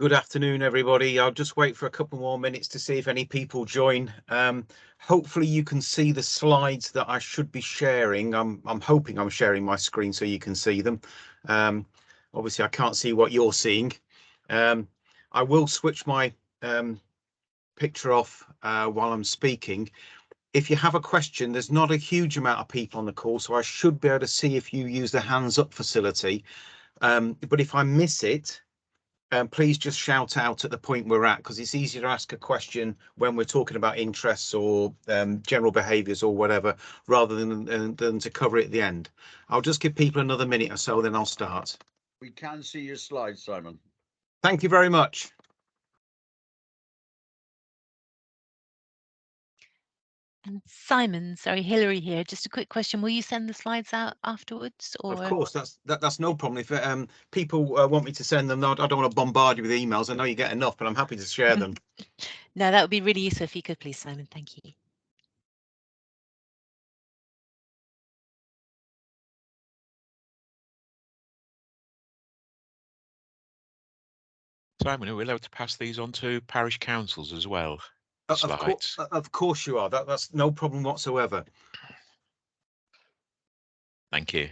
Good afternoon, everybody. I'll just wait for a couple more minutes to see if any people join. Hopefully you can see the slides that I should be sharing. I'm hoping I'm sharing my screen so you can see them. Obviously I can't see what you're seeing. I will switch my picture off while I'm speaking. If you have a question, there's not a huge amount of people on the call, so I should be able to see if you use the hands up facility. But if I miss it, please just shout out at the point we're at, because it's easier to ask a question when we're talking about interests or general behaviours or whatever, rather than to cover it at the end. I'll just give people another minute or so, then I'll start. We can see your slides, Simon. Thank you very much. And Simon, sorry, Hilary here. Just a quick question. Will you send the slides out afterwards? Or? Of course, that's no problem. If people want me to send them, I don't want to bombard you with emails. I know you get enough, but I'm happy to share them. No, that would be really useful if you could, please, Simon. Thank you. Simon, are we allowed to pass these on to parish councils as well? Of course you are. That's no problem whatsoever. Thank you.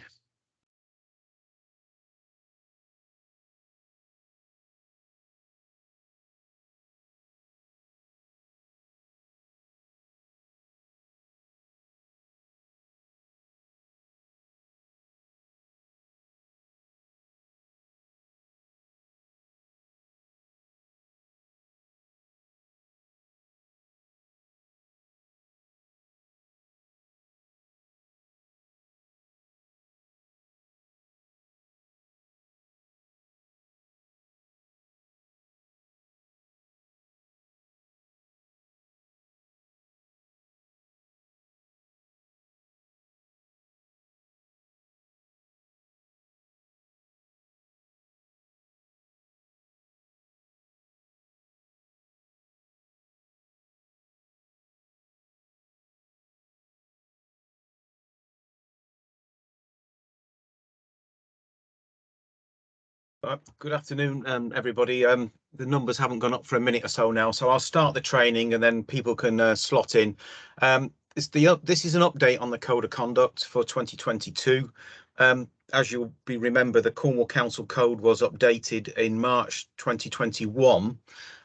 Good afternoon, everybody. The numbers haven't gone up for a minute or so now, so I'll start the training and then people can slot in. This is an update on the Code of Conduct for 2022. As you'll remember, the Cornwall Council Code was updated in March 2021,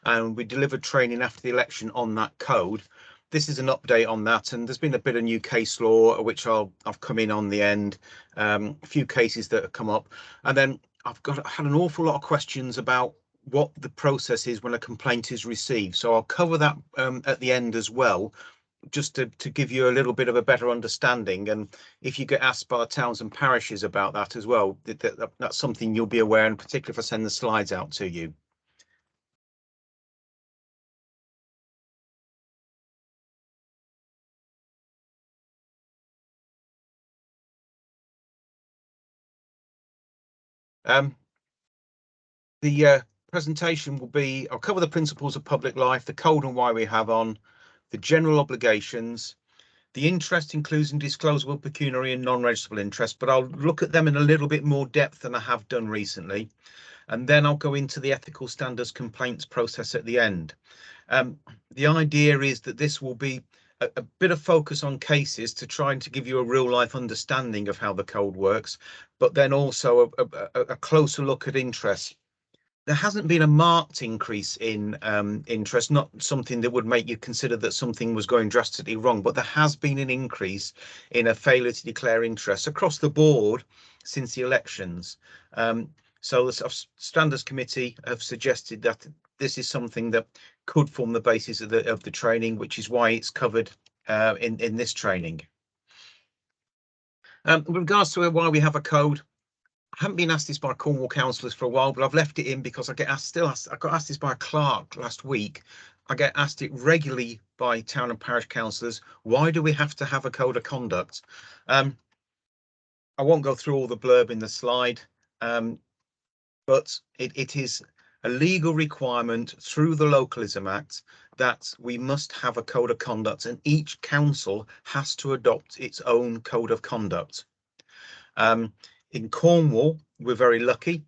and we delivered training after the election on that code. This is an update on that, and there's been a bit of new case law, which I've come in on the end, a few cases that have come up, and then I've had an awful lot of questions about what the process is when a complaint is received. So I'll cover that at the end as well, just to give you a little bit of a better understanding. And if you get asked by towns and parishes about that as well, that's something you'll be aware, and particularly if I send the slides out to you. The presentation will be, I'll cover the principles of public life, the code and why we have on, the general obligations, the interest includes disclosable pecuniary and non-registrable interest, but I'll look at them in a little bit more depth than I have done recently. And then I'll go into the ethical standards complaints process at the end. The idea is that this will be a bit of focus on cases to try and to give you a real life understanding of how the code works, but then also a closer look at interest. There hasn't been a marked increase in interest, not something that would make you consider that something was going drastically wrong, but there has been an increase in a failure to declare interest across the board since the elections. So the Standards Committee have suggested that this is something that could form the basis of the training, which is why it's covered in this training. With regards to why we have a code, I haven't been asked this by Cornwall councillors for a while, but I've left it in because I got asked this by a clerk last week. I get asked it regularly by town and parish councillors. Why do we have to have a code of conduct? I won't go through all the blurb in the slide, but it is a legal requirement through the Localism Act that we must have a code of conduct, and each council has to adopt its own code of conduct. In Cornwall, we're very lucky.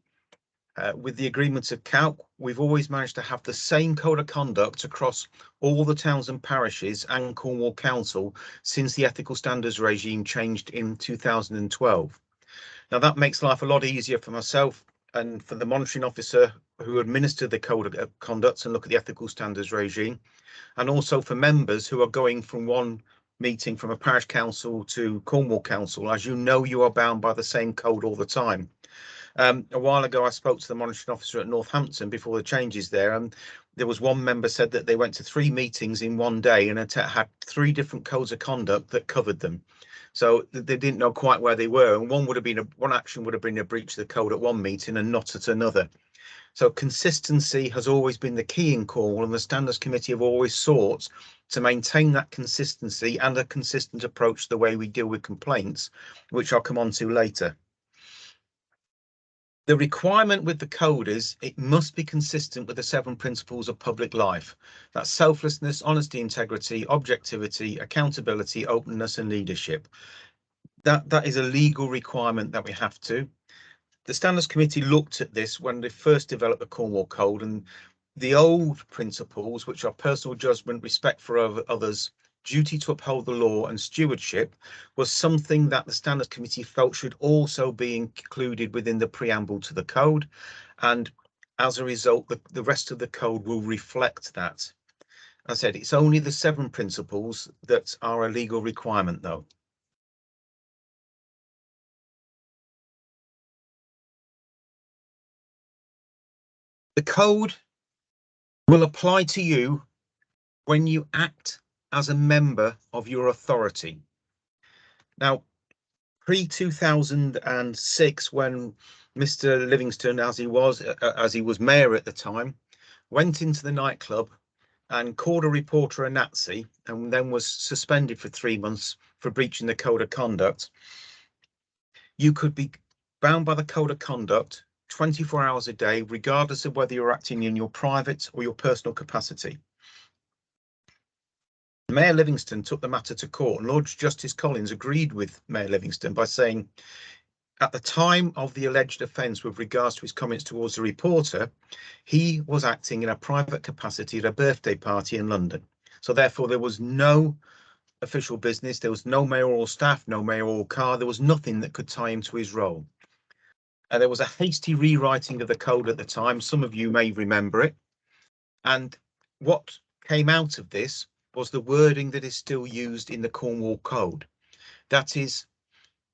With the agreements of CALC, we've always managed to have the same code of conduct across all the towns and parishes and Cornwall Council since the ethical standards regime changed in 2012. Now that makes life a lot easier for myself and for the monitoring officer who administer the code of conduct and look at the ethical standards regime, and also for members who are going from one meeting from a parish council to Cornwall Council. As you know, you are bound by the same code all the time. A while ago, I spoke to the monitoring officer at Northampton before the changes there, and there was one member said that they went to 3 meetings in one day and had 3 different codes of conduct that covered them. So they didn't know quite where they were, and one action would have been a breach of the code at one meeting and not at another. So consistency has always been the key in Cornwall, and the Standards Committee have always sought to maintain that consistency and a consistent approach to the way we deal with complaints, which I'll come on to later. The requirement with the code is it must be consistent with the 7 principles of public life. That's selflessness, honesty, integrity, objectivity, accountability, openness, and leadership. That is a legal requirement that we have to. The Standards Committee looked at this when they first developed the Cornwall Code, and the old principles, which are personal judgment, respect for others, duty to uphold the law, and stewardship, was something that the Standards Committee felt should also be included within the preamble to the code, and as a result the rest of the code will reflect that. As I said, it's only the 7 principles that are a legal requirement though. The code will apply to you when you act as a member of your authority. Now, pre-2006, when Mr. Livingston, as he was mayor at the time, went into the nightclub and called a reporter a Nazi and then was suspended for 3 months for breaching the code of conduct, you could be bound by the code of conduct 24 hours a day, regardless of whether you're acting in your private or your personal capacity. Mayor Livingston took the matter to court, and Lord Justice Collins agreed with Mayor Livingston by saying, at the time of the alleged offence with regards to his comments towards the reporter, he was acting in a private capacity at a birthday party in London. So therefore there was no official business, there was no mayoral staff, no mayoral car, there was nothing that could tie him to his role. And there was a hasty rewriting of the code at the time, some of you may remember it, and what came out of this was the wording that is still used in the Cornwall Code. That is,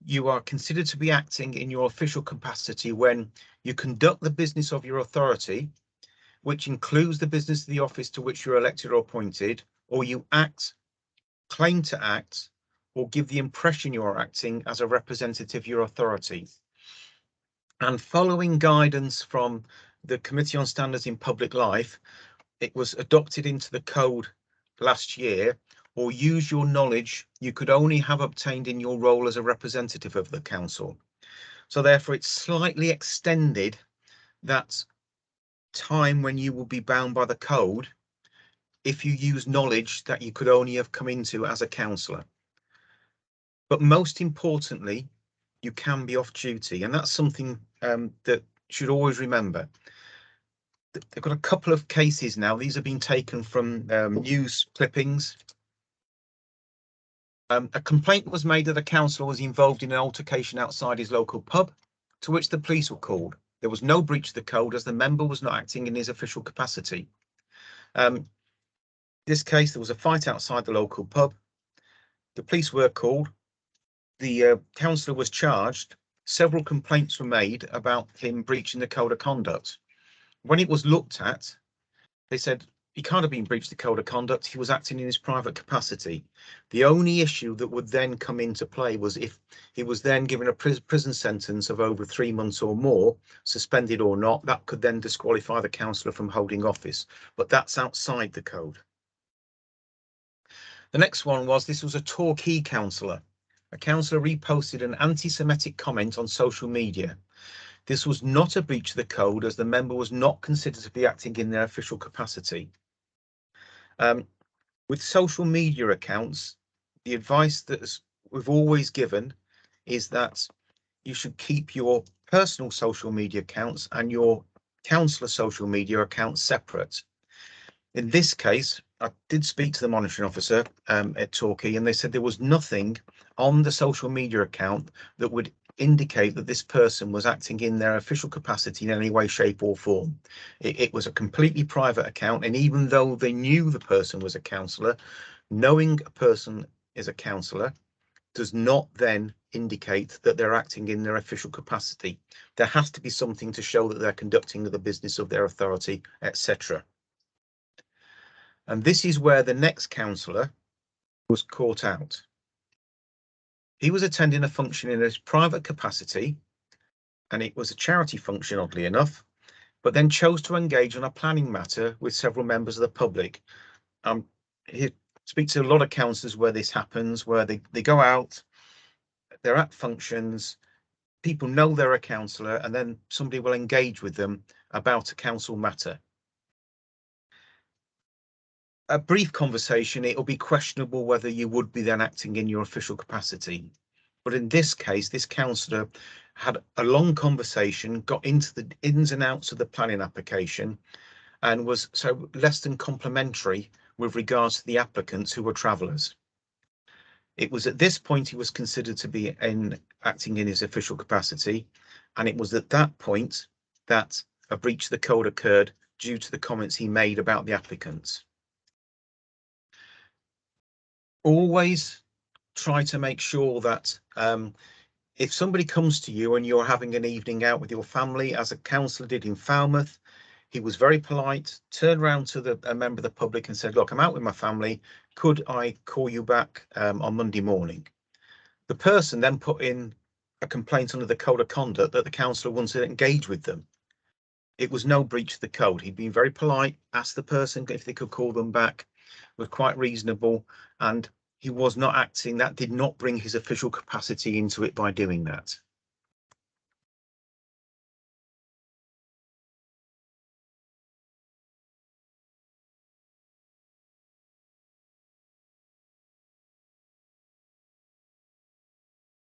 you are considered to be acting in your official capacity when you conduct the business of your authority, which includes the business of the office to which you're elected or appointed, or you act, claim to act, or give the impression you are acting as a representative of your authority. And following guidance from the Committee on Standards in Public Life, it was adopted into the code last year, or use your knowledge you could only have obtained in your role as a representative of the council. So therefore it's slightly extended that time when you will be bound by the code if you use knowledge that you could only have come into as a councillor. But most importantly, you can be off duty, and that's something that should always remember. They've got a couple of cases now. These have been taken from news clippings. A complaint was made that a councillor was involved in an altercation outside his local pub, to which the police were called. There was no breach of the code as the member was not acting in his official capacity. This case, there was a fight outside the local pub. The police were called. The councillor was charged. Several complaints were made about him breaching the code of conduct. When it was looked at, they said he can't have been breached the code of conduct. He was acting in his private capacity. The only issue that would then come into play was if he was then given a prison sentence of over 3 months or more, suspended or not, that could then disqualify the councillor from holding office. But that's outside the code. The next one was, this was a Torquay councillor. A councillor reposted an anti-Semitic comment on social media. This was not a breach of the code as the member was not considered to be acting in their official capacity. With social media accounts, the advice that we've always given is that you should keep your personal social media accounts and your councillor social media accounts separate. In this case, I did speak to the monitoring officer at Torquay, and they said there was nothing on the social media account that would indicate that this person was acting in their official capacity in any way, shape or form. It was a completely private account, and even though they knew the person was a councillor, knowing a person is a councillor does not then indicate that they're acting in their official capacity. There has to be something to show that they're conducting the business of their authority, etc. And this is where the next councillor was caught out. He was attending a function in his private capacity, and it was a charity function, oddly enough, but then chose to engage on a planning matter with several members of the public. He speaks to a lot of councillors where this happens, where they go out, they're at functions, people know they're a councillor, and then somebody will engage with them about a council matter. A brief conversation, it'll be questionable whether you would be then acting in your official capacity. But in this case, this councillor had a long conversation, got into the ins and outs of the planning application, and was so less than complimentary with regards to the applicants who were travellers. It was at this point he was considered to be acting in his official capacity, and it was at that point that a breach of the code occurred due to the comments he made about the applicants. Always try to make sure that if somebody comes to you and you're having an evening out with your family, as a councillor did in Falmouth, he was very polite, turned around to a member of the public and said, look, I'm out with my family. Could I call you back on Monday morning? The person then put in a complaint under the code of conduct that the councillor wanted to engage with them. It was no breach of the code. He'd been very polite, asked the person if they could call them back, was quite reasonable, and he was not acting. That did not bring his official capacity into it by doing that.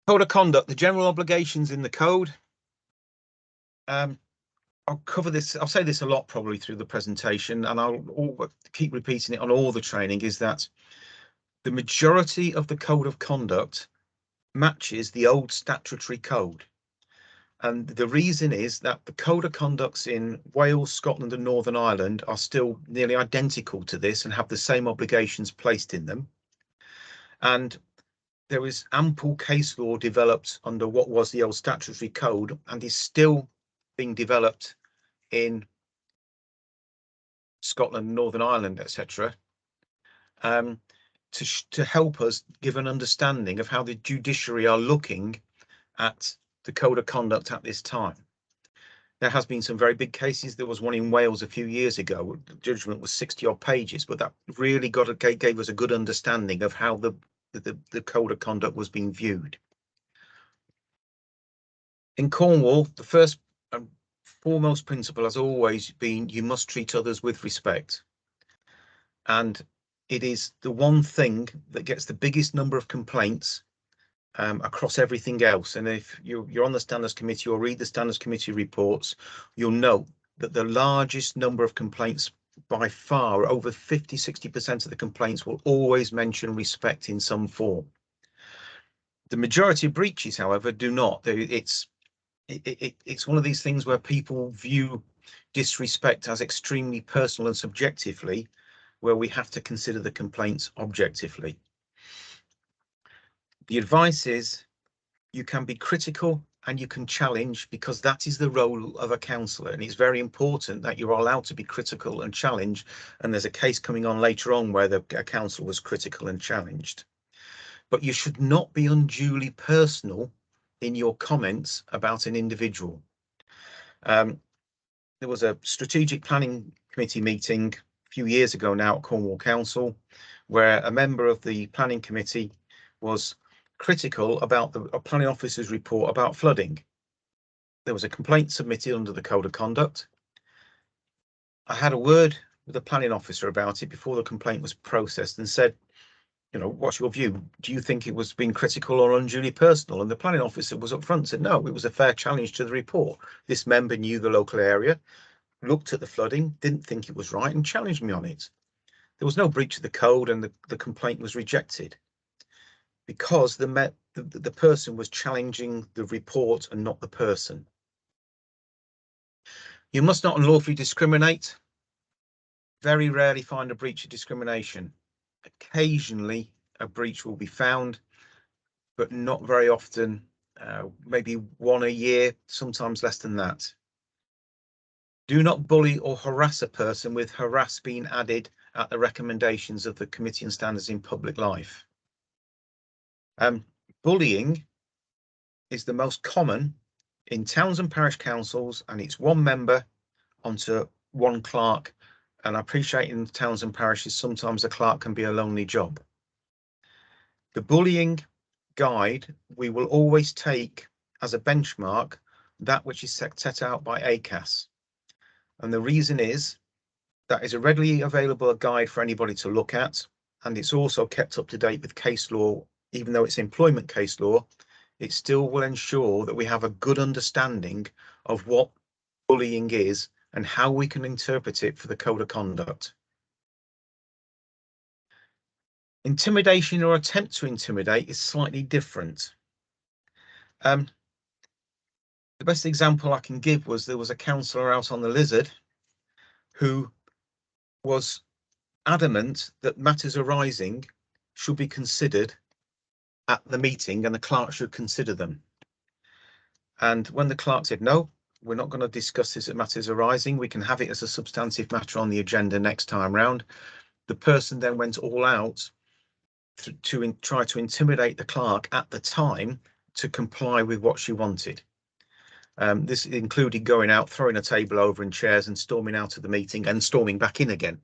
Code of conduct, the general obligations in the code. I'll cover this, I'll say this a lot probably through the presentation, and I'll keep repeating it on all the training, is that the majority of the code of conduct matches the old statutory code. And the reason is that the code of conducts in Wales, Scotland and Northern Ireland are still nearly identical to this and have the same obligations placed in them. And there is ample case law developed under what was the old statutory code and is still being developed in Scotland, Northern Ireland, etc., to help us give an understanding of how the judiciary are looking at the code of conduct at this time. There has been some very big cases. There was one in Wales a few years ago. The judgment was 60-odd pages, but that really gave us a good understanding of how the code of conduct was being viewed. In Cornwall, the first and foremost principle has always been you must treat others with respect. And it is the one thing that gets the biggest number of complaints across everything else. And if you're on the Standards Committee or read the Standards Committee reports, you'll know that the largest number of complaints by far, over 50–60% of the complaints, will always mention respect in some form. The majority of breaches, however, do not. It's one of these things where people view disrespect as extremely personal and subjectively, where we have to consider the complaints objectively. The advice is you can be critical and you can challenge, because that is the role of a councillor, and it's very important that you're allowed to be critical and challenge. And there's a case coming on later on where a councillor was critical and challenged. But you should not be unduly personal in your comments about an individual. There was a strategic planning committee meeting a few years ago now at Cornwall Council, where a member of the planning committee was critical about the planning officer's report about flooding. There was a complaint submitted under the code of conduct. I had a word with the planning officer about it before the complaint was processed and said, you know, what's your view? Do you think it was being critical or unduly personal? And the planning officer was upfront and said, no, it was a fair challenge to the report. This member knew the local area. looked at the flooding, didn't think it was right, and challenged me on it. There was no breach of the code, and the complaint was rejected because the person was challenging the report and not the person. You must not unlawfully discriminate. Very rarely find a breach of discrimination. Occasionally a breach will be found, but not very often, maybe one a year, sometimes less than that. Do not bully or harass a person, with harass being added at the recommendations of the Committee on Standards in Public Life. Bullying is the most common in towns and parish councils, and it's one member onto one clerk. And I appreciate in towns and parishes, sometimes a clerk can be a lonely job. The bullying guide, we will always take as a benchmark that which is set out by ACAS. And the reason is that is a readily available guide for anybody to look at. And it's also kept up to date with case law. Even though it's employment case law, it still will ensure that we have a good understanding of what bullying is and how we can interpret it for the code of conduct. Intimidation or attempt to intimidate is slightly different. The best example I can give was there was a councillor out on the Lizard who was adamant that matters arising should be considered at the meeting and the clerk should consider them. And when the clerk said, no, we're not going to discuss this at matters arising, we can have it as a substantive matter on the agenda next time round, the person then went all out to try to intimidate the clerk at the time to comply with what she wanted. This included going out, throwing a table over and chairs and storming out of the meeting and storming back in again.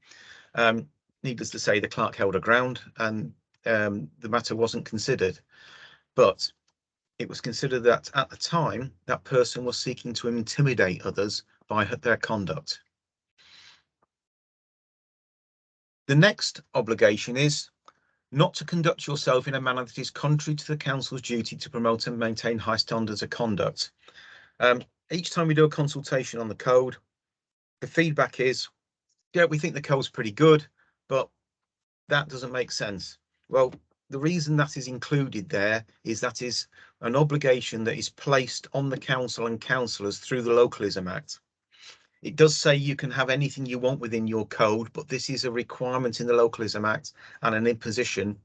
Needless to say, the clerk held her ground and the matter wasn't considered. But it was considered that at the time, that person was seeking to intimidate others by their conduct. The next obligation is not to conduct yourself in a manner that is contrary to the council's duty to promote and maintain high standards of conduct. Each time we do a consultation on the code, the feedback is, yeah, we think the code's pretty good, but that doesn't make sense. Well, the reason that is included there is that is an obligation that is placed on the council and councillors through the Localism Act. It does say you can have anything you want within your code, but this is a requirement in the Localism Act and an imposition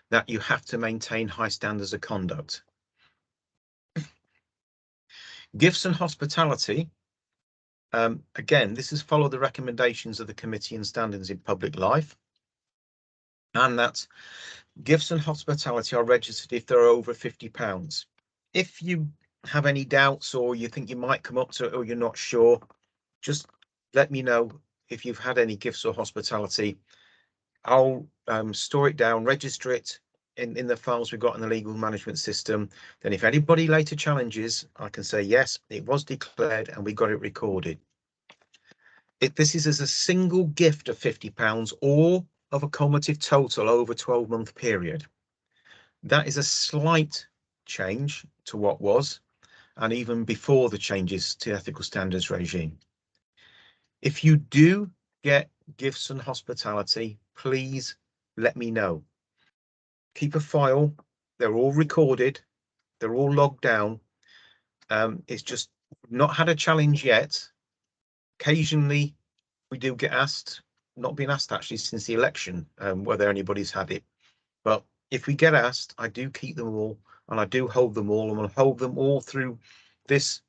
that you have to maintain high standards of conduct. Gifts and hospitality. Again, this has followed the recommendations of the Committee on Standards in Public Life, and that gifts and hospitality are registered if they're over £50. If you have any doubts or you think you might come up to it or you're not sure, just let me know if you've had any gifts or hospitality. I'll store it down, register it in the files we've got in the legal management system. Then if anybody later challenges, I can say, yes, it was declared and we got it recorded. This is as a single gift of £50 or of a cumulative total over a 12-month period. That is a slight change to what was, and even before the changes to the ethical standards regime. If you do get gifts and hospitality, please let me know. Keep a file. They're all recorded. They're all logged down. It's just not had a challenge yet. Occasionally, we do get asked, not been asked actually since the election, whether anybody's had it. But if we get asked, I do keep them all and I do hold them all, and we'll hold them all through this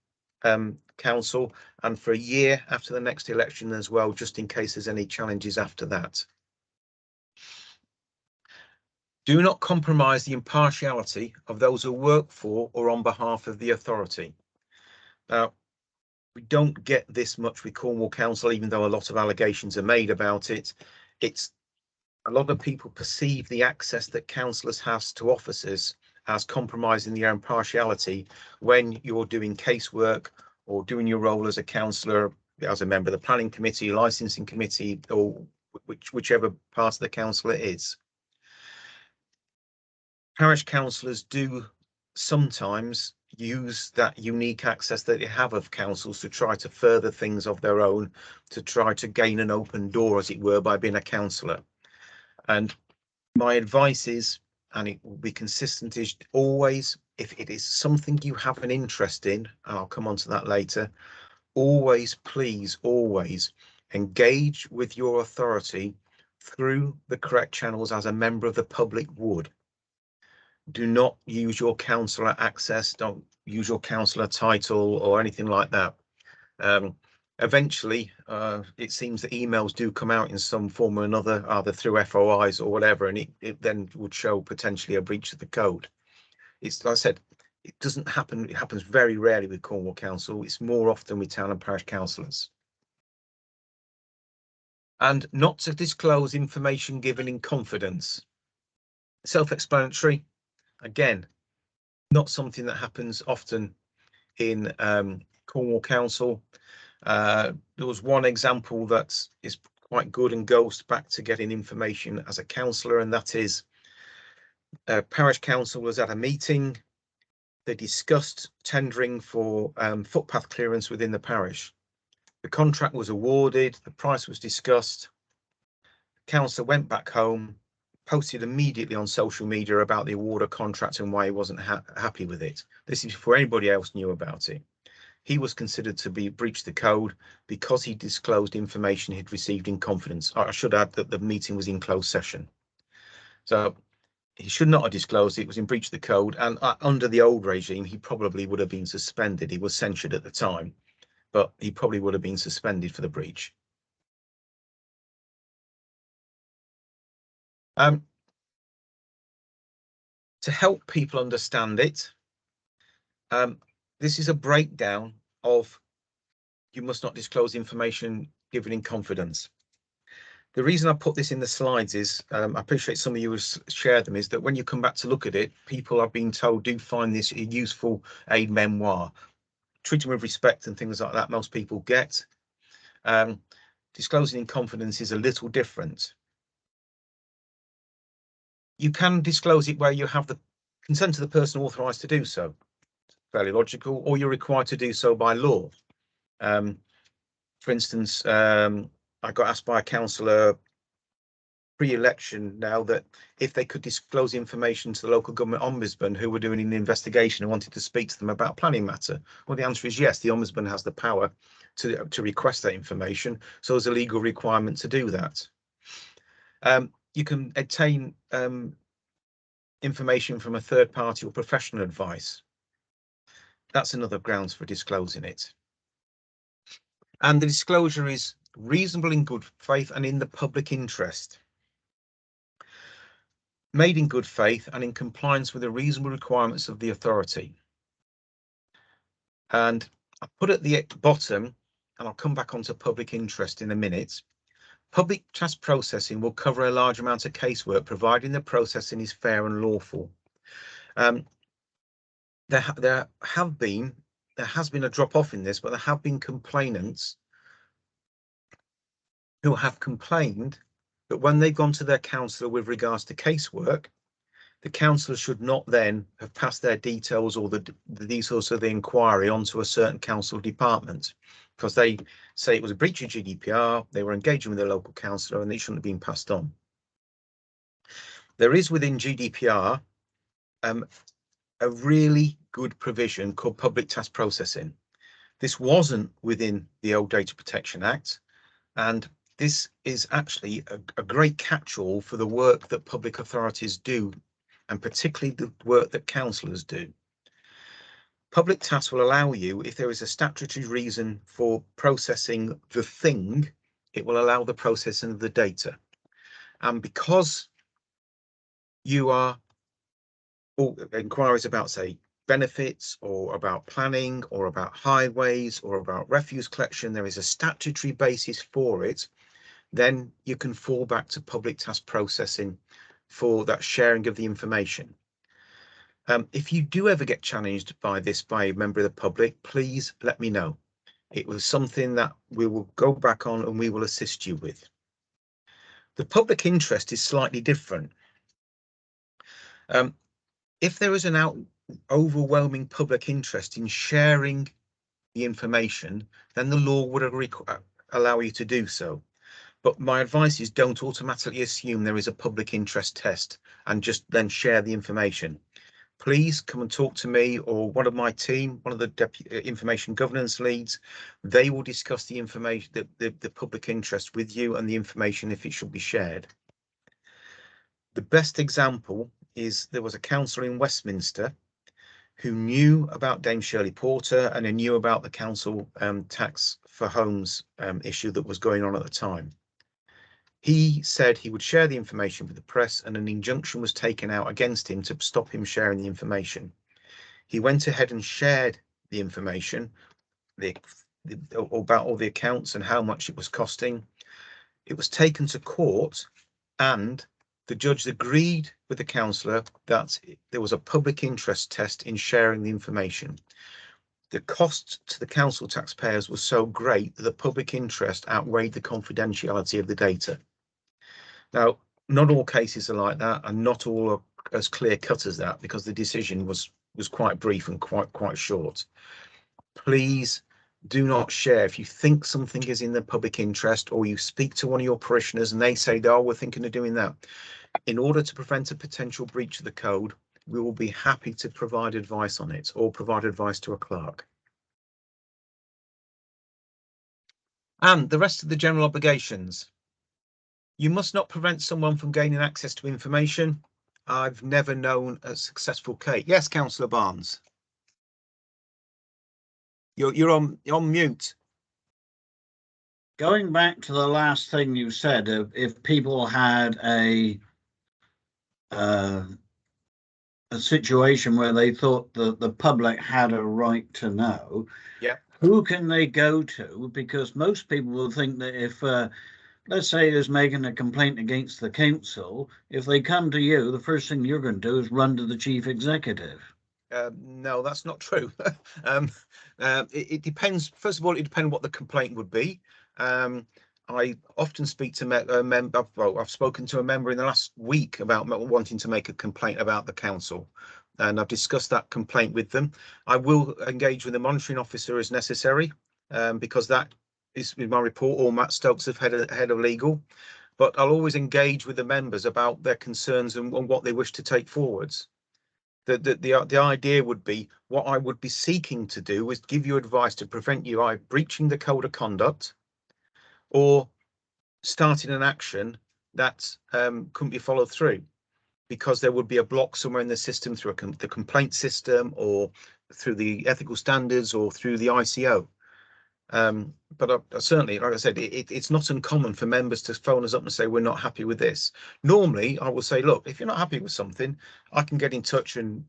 council and for a year after the next election as well, just in case there's any challenges after that. Do not compromise the impartiality of those who work for or on behalf of the authority. Now, we don't get this much with Cornwall Council, even though a lot of allegations are made about it. It's a lot of people perceive the access that councillors have to officers as compromising their impartiality when you're doing casework or doing your role as a councillor, as a member of the planning committee, licensing committee, or whichever part of the council it is. Parish councillors do sometimes use that unique access that they have of councils to try to further things of their own, to try to gain an open door, as it were, by being a councillor. And my advice is, and it will be consistent, is always, if it is something you have an interest in, and I'll come on to that later, always, please, always engage with your authority through the correct channels as a member of the public would. Do not use your councillor access, don't use your councillor title or anything like that. Eventually, it seems that emails do come out in some form or another, either through FOIs or whatever, and it then would show potentially a breach of the code. It's, like I said, it doesn't happen. It happens very rarely with Cornwall Council. It's more often with town and parish councillors. And not to disclose information given in confidence. Self-explanatory. Again, not something that happens often in Cornwall Council. There was one example that is quite good and goes back to getting information as a councillor, and that is parish council was at a meeting. They discussed tendering for footpath clearance within the parish. The contract was awarded, the price was discussed. Councillor went back home, posted immediately on social media about the award of contract and why he wasn't happy with it. This is before anybody else knew about it. He was considered to be breached the code because he disclosed information he'd received in confidence. I should add that the meeting was in closed session. So he should not have disclosed it, was in breach of the code, and under the old regime, he probably would have been suspended. He was censured at the time, but he probably would have been suspended for the breach. To help people understand it, this is a breakdown of you must not disclose information given in confidence. The reason I put this in the slides is, I appreciate some of you have shared them, is that when you come back to look at it, people are being told do find this a useful aid memoir. Treat them with respect and things like that, most people get. Disclosing in confidence is a little different. You can disclose it where you have the consent of the person authorised to do so. Fairly logical, or you're required to do so by law. For instance, I got asked by a councillor pre-election now that if they could disclose information to the local government ombudsman who were doing an investigation and wanted to speak to them about planning matter. Well, the answer is yes, the ombudsman has the power to request that information, so there's a legal requirement to do that. You can obtain information from a third party or professional advice. That's another grounds for disclosing it. And the disclosure is reasonable in good faith and in the public interest. Made in good faith and in compliance with the reasonable requirements of the authority. And I put at the bottom, and I'll come back onto public interest in a minute. Public task processing will cover a large amount of casework, providing the processing is fair and lawful. There has been a drop off in this, but there have been complainants who have complained that when they've gone to their councillor with regards to casework, the councillor should not then have passed their details or the details of the inquiry onto a certain council department, because they say it was a breach of GDPR, they were engaging with their local councillor and they shouldn't have been passed on. There is within GDPR a really good provision called public task processing. This wasn't within the old Data Protection Act, and this is actually a great catch-all for the work that public authorities do, and particularly the work that councillors do. Public tasks will allow you, if there is a statutory reason for processing the thing, it will allow the processing of the data. And because you are all inquiries about, say, benefits or about planning or about highways or about refuse collection, there is a statutory basis for it, then you can fall back to public task processing for that sharing of the information. If you do ever get challenged by this by a member of the public, please let me know. It was something that we will go back on and we will assist you with. The public interest is slightly different. If there is an overwhelming public interest in sharing the information, then the law would allow you to do so. But my advice is don't automatically assume there is a public interest test and just then share the information. Please come and talk to me or one of my team, one of the information governance leads. They will discuss the information, the public interest with you and the information if it should be shared. The best example is there was a councillor in Westminster who knew about Dame Shirley Porter and who knew about the council tax for homes issue that was going on at the time. He said he would share the information with the press, and an injunction was taken out against him to stop him sharing the information. He went ahead and shared the information about all the accounts and how much it was costing. It was taken to court, and the judge agreed with the councillor that there was a public interest test in sharing the information. The cost to the council taxpayers was so great that the public interest outweighed the confidentiality of the data. Now, not all cases are like that, and not all are as clear cut as that, because the decision was quite brief and quite short. Please do not share. If you think something is in the public interest, or you speak to one of your parishioners and they say, oh, we're thinking of doing that, in order to prevent a potential breach of the code, we will be happy to provide advice on it or provide advice to a clerk. And the rest of the general obligations. You must not prevent someone from gaining access to information. I've never known a successful case. Yes, Councillor Barnes. You're on mute. Going back to the last thing you said, if people had a situation where they thought that the public had a right to know, yeah, who can they go to? Because most people will think that if let's say there's making a complaint against the council, if they come to you, the first thing you're going to do is run to the chief executive. No, that's not true. It depends. First of all, it depends what the complaint would be. I often speak to members. Well, I've spoken to a member in the last week about wanting to make a complaint about the council, and I've discussed that complaint with them. I will engage with the monitoring officer as necessary, because that is with my report, or Matt Stokes, head of legal. But I'll always engage with the members about their concerns and what they wish to take forwards. The idea would be, what I would be seeking to do is give you advice to prevent you either breaching the code of conduct or starting an action that couldn't be followed through, because there would be a block somewhere in the system through the complaint system, or through the ethical standards, or through the ICO. But certainly, like I said, it's not uncommon for members to phone us up and say, we're not happy with this. Normally, I will say, look, if you're not happy with something, I can get in touch and,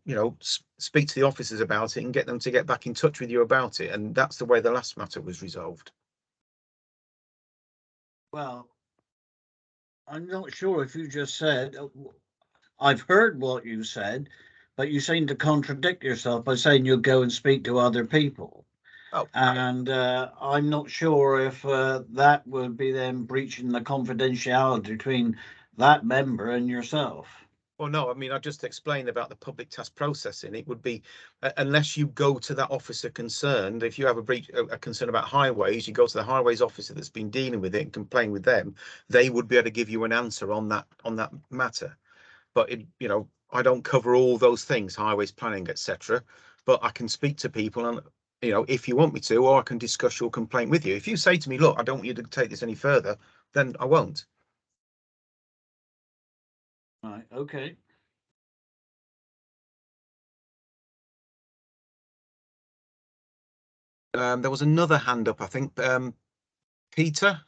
speak to the officers about it and get them to get back in touch with you about it. And that's the way the last matter was resolved. Well, I'm not sure if you just said, I've heard what you said, but you seem to contradict yourself by saying you'll go and speak to other people. Oh. And I'm not sure if that would be then breaching the confidentiality between that member and yourself. Well, no, I mean, I just explained about the public task processing. It would be, unless you go to that officer concerned, if you have a concern about highways, you go to the highways officer that's been dealing with it and complain with them. They would be able to give you an answer on that matter. But I don't cover all those things, highways planning, etc. But I can speak to people, and if you want me to, or I can discuss your complaint with you. If you say to me, look, I don't want you to take this any further, then I won't. Right, okay. There was another hand up, I think. Peter?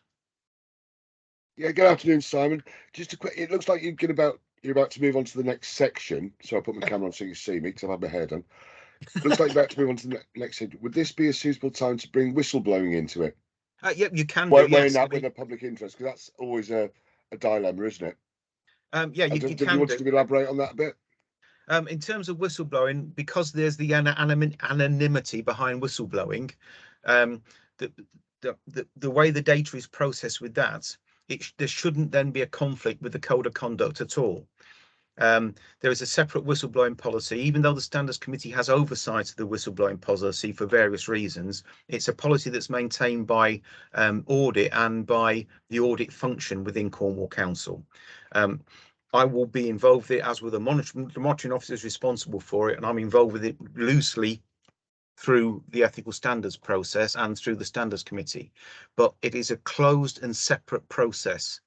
Yeah, good afternoon, Simon. Just a quick, it looks like you're about to move on to the next section. So I'll put my camera on so you see me, because I've had my hair done. Looks like you're about to move on to the next section. Would this be a suitable time to bring whistleblowing into it? Yep, you can Weighing do. Yes, that with a public interest, because that's always a dilemma, isn't it? Yeah, you Did can you want do. to elaborate on that a bit? In terms of whistleblowing, because there's the anonymity behind whistleblowing, the way the data is processed with that, there shouldn't then be a conflict with the code of conduct at all. There is a separate whistleblowing policy. Even though the Standards Committee has oversight of the whistleblowing policy for various reasons, it's a policy that's maintained by audit and by the audit function within Cornwall Council. I will be involved with it, as with the monitoring officers responsible for it, and I'm involved with it loosely through the ethical standards process and through the Standards Committee. But it is a closed and separate process.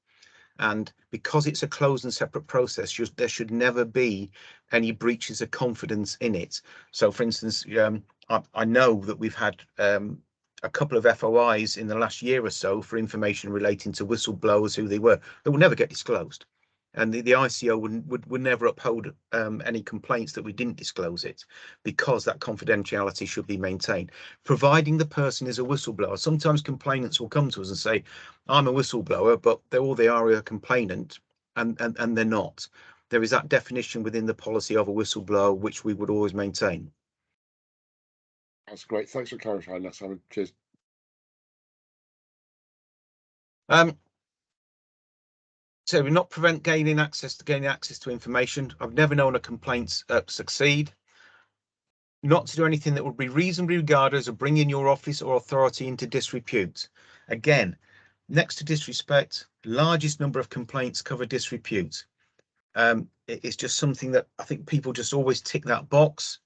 And because it's a closed and separate process, there should never be any breaches of confidence in it. So, for instance, I know that we've had a couple of FOIs in the last year or so for information relating to whistleblowers, who they were, that will never get disclosed. And the ICO would never uphold any complaints that we didn't disclose it, because that confidentiality should be maintained, providing the person is a whistleblower. Sometimes complainants will come to us and say, I'm a whistleblower, but they are a complainant, and they're not. There is that definition within the policy of a whistleblower, which we would always maintain. That's great. Thanks for clarifying that, Simon. Cheers. So we not prevent gaining access to information. I've never known a complaint succeed. Not to do anything that would be reasonably regarded as a bringing your office or authority into disrepute. Again, next to disrespect, largest number of complaints cover disrepute. It's just something that I think people just always tick that box.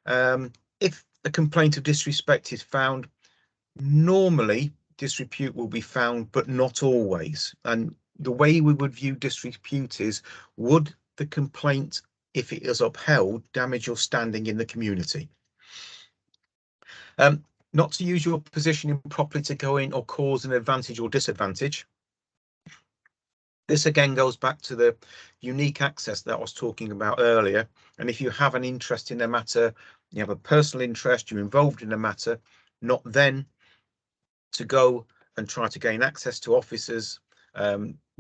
If a complaint of disrespect is found, normally disrepute will be found, but not always. And the way we would view disrepute is, would the complaint, if it is upheld, damage your standing in the community? Not to use your position improperly to go in or cause an advantage or disadvantage. This again goes back to the unique access that I was talking about earlier. And if you have an interest in a matter, you have a personal interest, you're involved in a matter, not then to go and try to gain access to officers.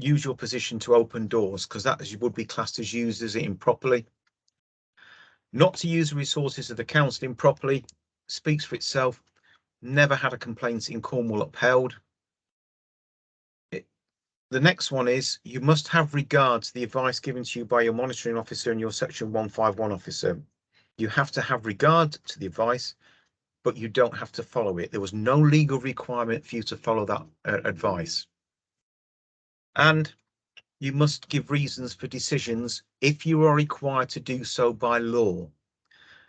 Use your position to open doors, because that would be classed as users it improperly. Not to use the resources of the council improperly speaks for itself. Never had a complaint in Cornwall upheld. The next one is, you must have regard to the advice given to you by your monitoring officer and your section 151 officer. You have to have regard to the advice, but you don't have to follow it. There was no legal requirement for you to follow that advice. And you must give reasons for decisions if you are required to do so by law.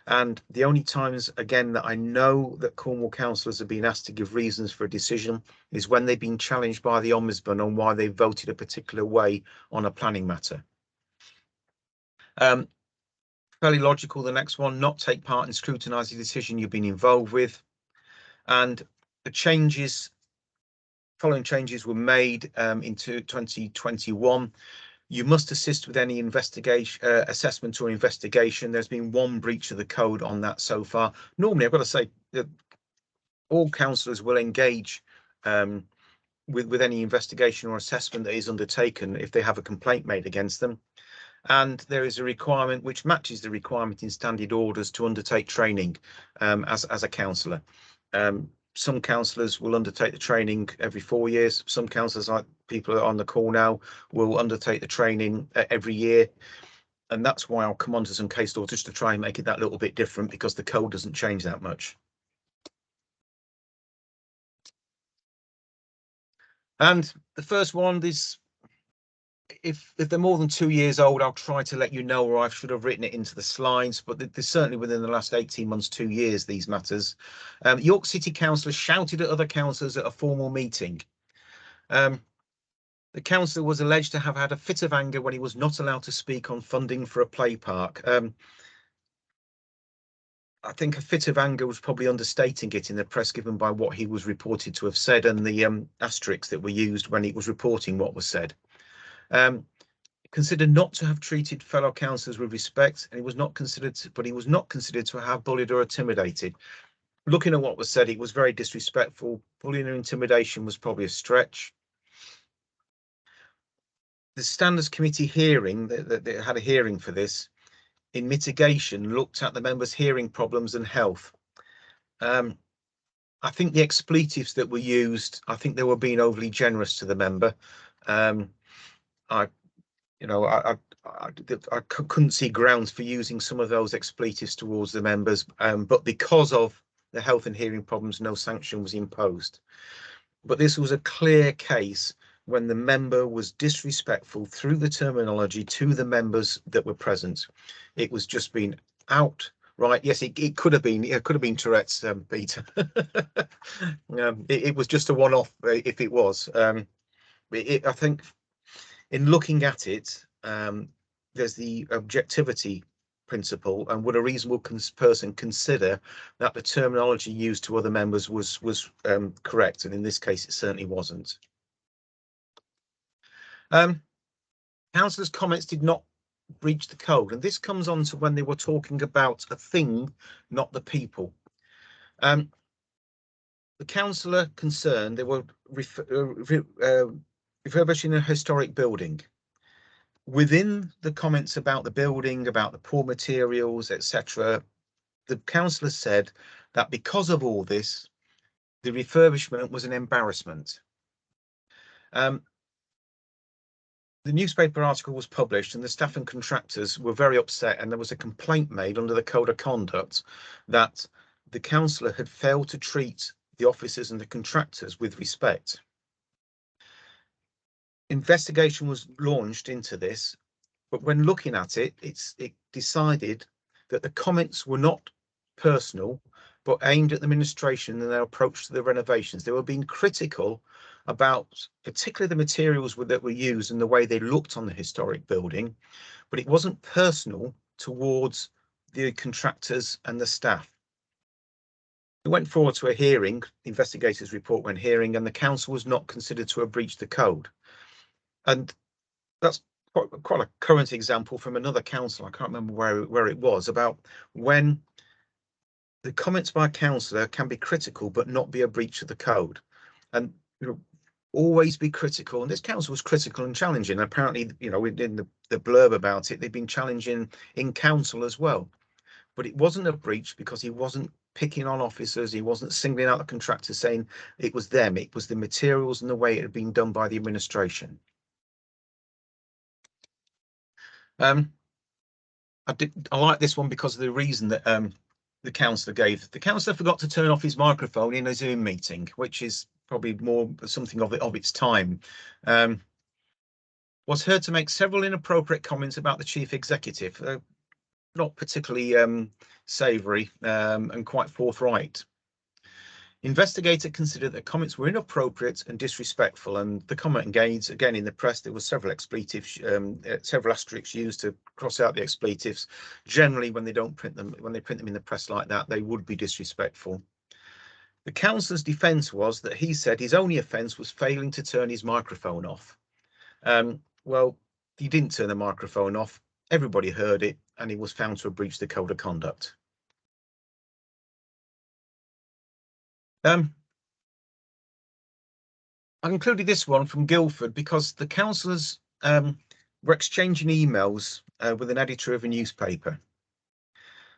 And the only times, again, that I know that Cornwall councillors have been asked to give reasons for a decision is when they've been challenged by the Ombudsman on why they voted a particular way on a planning matter. Fairly logical, the next one, not take part in scrutinising the decision you've been involved with. And the following changes were made into 2021. You must assist with any investigation, assessment or investigation. There's been one breach of the code on that so far. Normally, I've got to say that all councillors will engage with any investigation or assessment that is undertaken if they have a complaint made against them. And there is a requirement which matches the requirement in standard orders to undertake training as a councillor. Some councillors will undertake the training every 4 years. Some councillors, like people on the call now, will undertake the training every year. And that's why I'll come on to some case law just to try and make it that little bit different, because the code doesn't change that much. And the first one is, if they're more than 2 years old, I'll try to let you know, or I should have written it into the slides, but there's certainly within the last 18 months, 2 years, these matters. York City councillor shouted at other councillors at a formal meeting. The councillor was alleged to have had a fit of anger when he was not allowed to speak on funding for a play park. I think a fit of anger was probably understating it in the press, given by what he was reported to have said and the asterisks that were used when he was reporting what was said. Considered not to have treated fellow councillors with respect, and he was not considered to have bullied or intimidated. Looking at what was said, it was very disrespectful. Bullying or intimidation was probably a stretch. The Standards Committee hearing, they had a hearing for this, in mitigation, looked at the members' hearing problems and health. I think the expletives that were used, I think they were being overly generous to the member. couldn't see grounds for using some of those expletives towards the members, but because of the health and hearing problems, no sanction was imposed. But this was a clear case when the member was disrespectful through the terminology to the members that were present. It was just been outright. Yes, it could have been. It could have been Tourette's, Peter. It was just a one-off if it was. I think in looking at it, there's the objectivity principle, and would a reasonable person consider that the terminology used to other members was correct, and in this case it certainly wasn't. Councillors' comments did not breach the code, and this comes on to when they were talking about a thing, not the people. The councillor concerned, they were refurbishing a historic building. Within the comments about the building, about the poor materials, etc., the councillor said that because of all this, the refurbishment was an embarrassment. The newspaper article was published and the staff and contractors were very upset, and there was a complaint made under the Code of Conduct that the councillor had failed to treat the officers and the contractors with respect. Investigation was launched into this, but when looking at it, it decided that the comments were not personal, but aimed at the administration and their approach to the renovations. They were being critical about particularly the materials that were used and the way they looked on the historic building, but it wasn't personal towards the contractors and the staff. It went forward to a hearing, the investigators' report went hearing, and the council was not considered to have breached the code. And that's quite a current example from another council. I can't remember where it was, about when the comments by a councillor can be critical but not be a breach of the code. And always be critical, and this council was critical and challenging. Apparently, in the blurb about it, they've been challenging in council as well, but it wasn't a breach because he wasn't picking on officers, he wasn't singling out the contractors saying it was them, it was the materials and the way it had been done by the administration. I like this one because of the reason that the councillor gave. The councillor forgot to turn off his microphone in a Zoom meeting, which is probably more something of its time. Was heard to make several inappropriate comments about the chief executive, not particularly savoury and quite forthright. Investigator considered that comments were inappropriate and disrespectful, and the comment engaged again in the press. There were several expletives, several asterisks used to cross out the expletives. Generally, when they don't print them, when they print them in the press like that, they would be disrespectful. The councillor's defence was that he said his only offence was failing to turn his microphone off. Well, he didn't turn the microphone off. Everybody heard it, and he was found to have breached the code of conduct. I included this one from Guildford because the councillors were exchanging emails with an editor of a newspaper,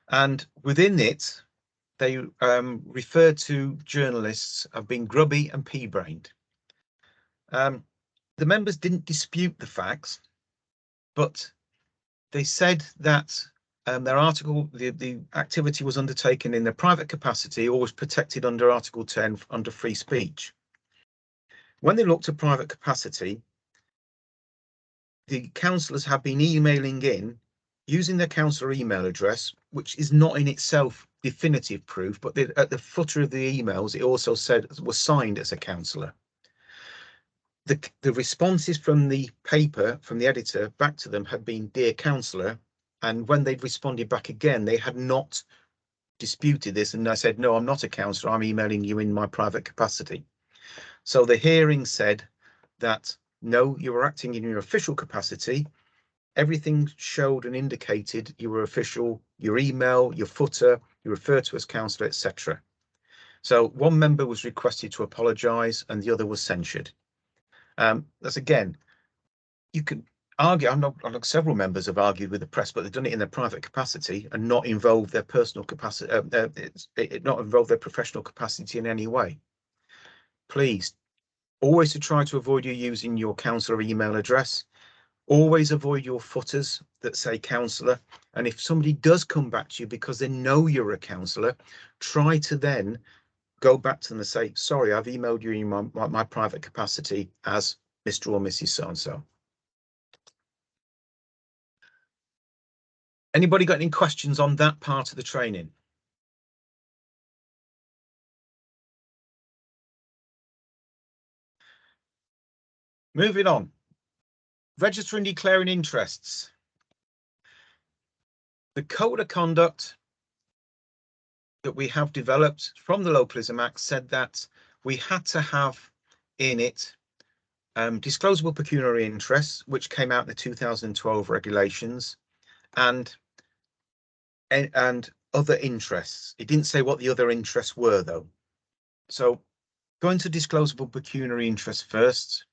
and within it they referred to journalists as being grubby and pea-brained. The members didn't dispute the facts, but they said that their article, the activity was undertaken in their private capacity or was protected under Article 10 under free speech. When they looked at private capacity, the councillors have been emailing in using their councillor email address, which is not in itself definitive proof, but at the footer of the emails, it also said it was signed as a councillor. The responses from the paper, from the editor back to them had been, "Dear councillor," and when they'd responded back again, they had not disputed this, and I said, "No, I'm not a councillor, I'm emailing you in my private capacity." So the hearing said that, no, you were acting in your official capacity. Everything showed and indicated you were official, your email, your footer, you referred to as councillor, etc. So one member was requested to apologise and the other was censured. That's again, you can argue. Several members have argued with the press, but they've done it in their private capacity and not involved their personal capacity, not involved their professional capacity in any way. Please, always to try to avoid you using your councillor email address. Always avoid your footers that say councillor. And if somebody does come back to you because they know you're a councillor, try to then go back to them and say, sorry, I've emailed you in my private capacity as Mr. or Mrs. So-and-so. Anybody got any questions on that part of the training? Moving on. Register and declaring interests. The code of conduct that we have developed from the Localism Act said that we had to have in it disclosable pecuniary interests, which came out in the 2012 regulations, and other interests. It didn't say what the other interests were, though. So going to disclosable pecuniary interests first.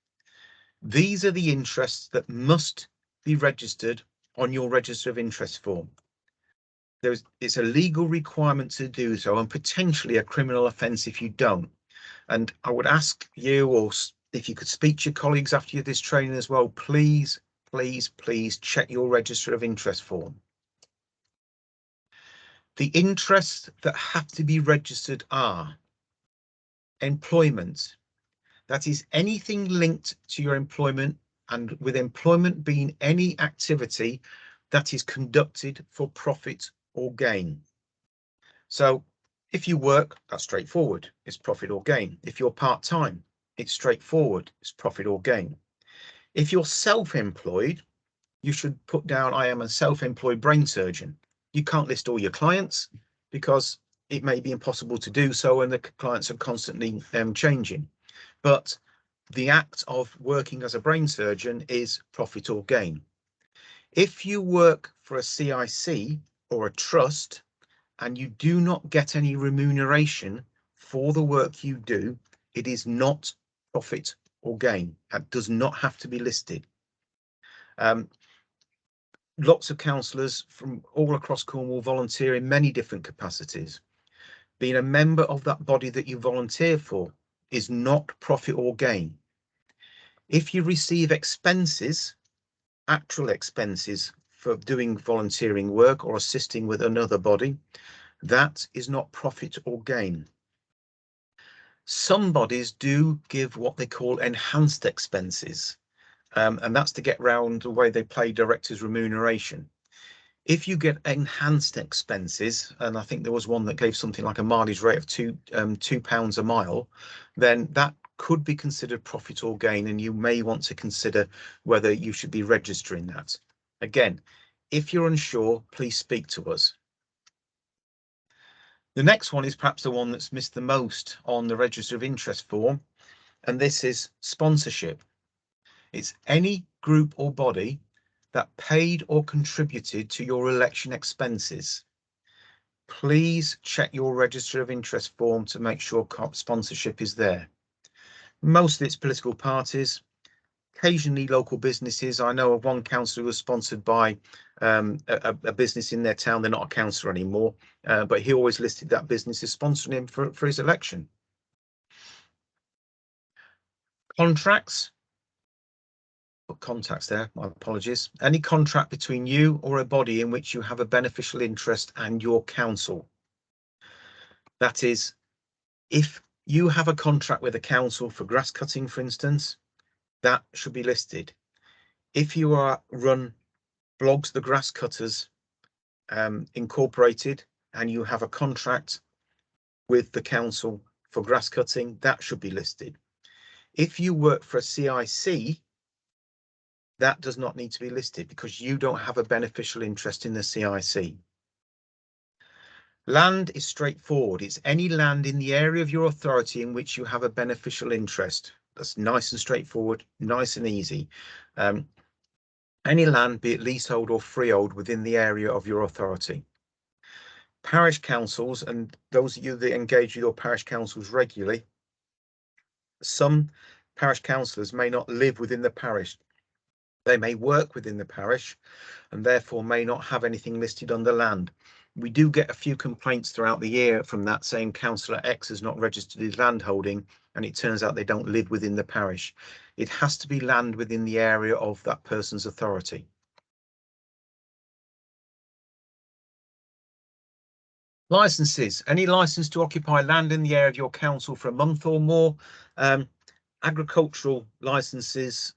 These are the interests that must be registered on your register of interest form. It's a legal requirement to do so, and potentially a criminal offence if you don't. And I would ask you, or if you could speak to your colleagues after this training as well, please, please, please check your register of interest form. The interests that have to be registered are employment. That is anything linked to your employment, and with employment being any activity that is conducted for profit or gain. So if you work, that's straightforward, it's profit or gain. If you're part-time, it's straightforward, it's profit or gain. If you're self-employed, you should put down, I am a self-employed brain surgeon. You can't list all your clients because it may be impossible to do so, and the clients are constantly changing. But the act of working as a brain surgeon is profit or gain. If you work for a CIC or a trust and you do not get any remuneration for the work you do, it is not profit or gain. That does not have to be listed. Lots of councillors from all across Cornwall volunteer in many different capacities. Being a member of that body that you volunteer for is not profit or gain. If you receive expenses, actual expenses for doing volunteering work or assisting with another body, that is not profit or gain. Some bodies do give what they call enhanced expenses, and that's to get round the way they pay directors' remuneration. If you get enhanced expenses, and I think there was one that gave something like a mileage rate of £2 a mile, then that could be considered profit or gain, and you may want to consider whether you should be registering that. Again, if you're unsure, please speak to us. The next one is perhaps the one that's missed the most on the register of interest form, and this is sponsorship. It's any group or body that paid or contributed to your election expenses. Please check your register of interest form to make sure sponsorship is there. Most of it's political parties, occasionally local businesses. I know of one councillor who was sponsored by a business in their town. They're not a councillor anymore, but he always listed that business as sponsoring him for his election. Contracts. Put contacts there, my apologies. Any contract between you or a body in which you have a beneficial interest and your council. That is, if you have a contract with a council for grass cutting, for instance, that should be listed. If you run Blogs the Grass Cutters Incorporated and you have a contract with the council for grass cutting, that should be listed. If you work for a CIC, that does not need to be listed because you don't have a beneficial interest in the CIC. Land is straightforward. It's any land in the area of your authority in which you have a beneficial interest. That's nice and straightforward, nice and easy. Any land, be it leasehold or freehold, within the area of your authority. Parish councils, and those of you that engage with your parish councils regularly, some parish councillors may not live within the parish. They may work within the parish and therefore may not have anything listed on the land. We do get a few complaints throughout the year from that saying Councillor X has not registered his land holding, and it turns out they don't live within the parish. It has to be land within the area of that person's authority. Licenses. Any license to occupy land in the area of your council for a month or more. Agricultural licenses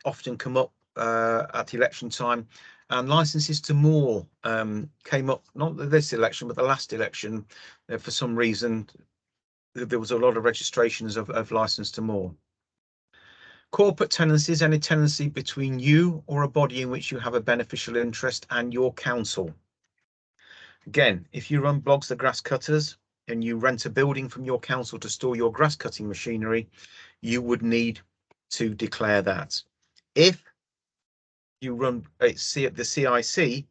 often come up at the election time, and licenses to moor came up, not this election, but the last election. For some reason, there was a lot of registrations of license to moor. Corporate tenancies, any tenancy between you or a body in which you have a beneficial interest and your council. Again, if you run Blogs the Grass Cutters and you rent a building from your council to store your grass cutting machinery, you would need to declare that. If you run the CIC,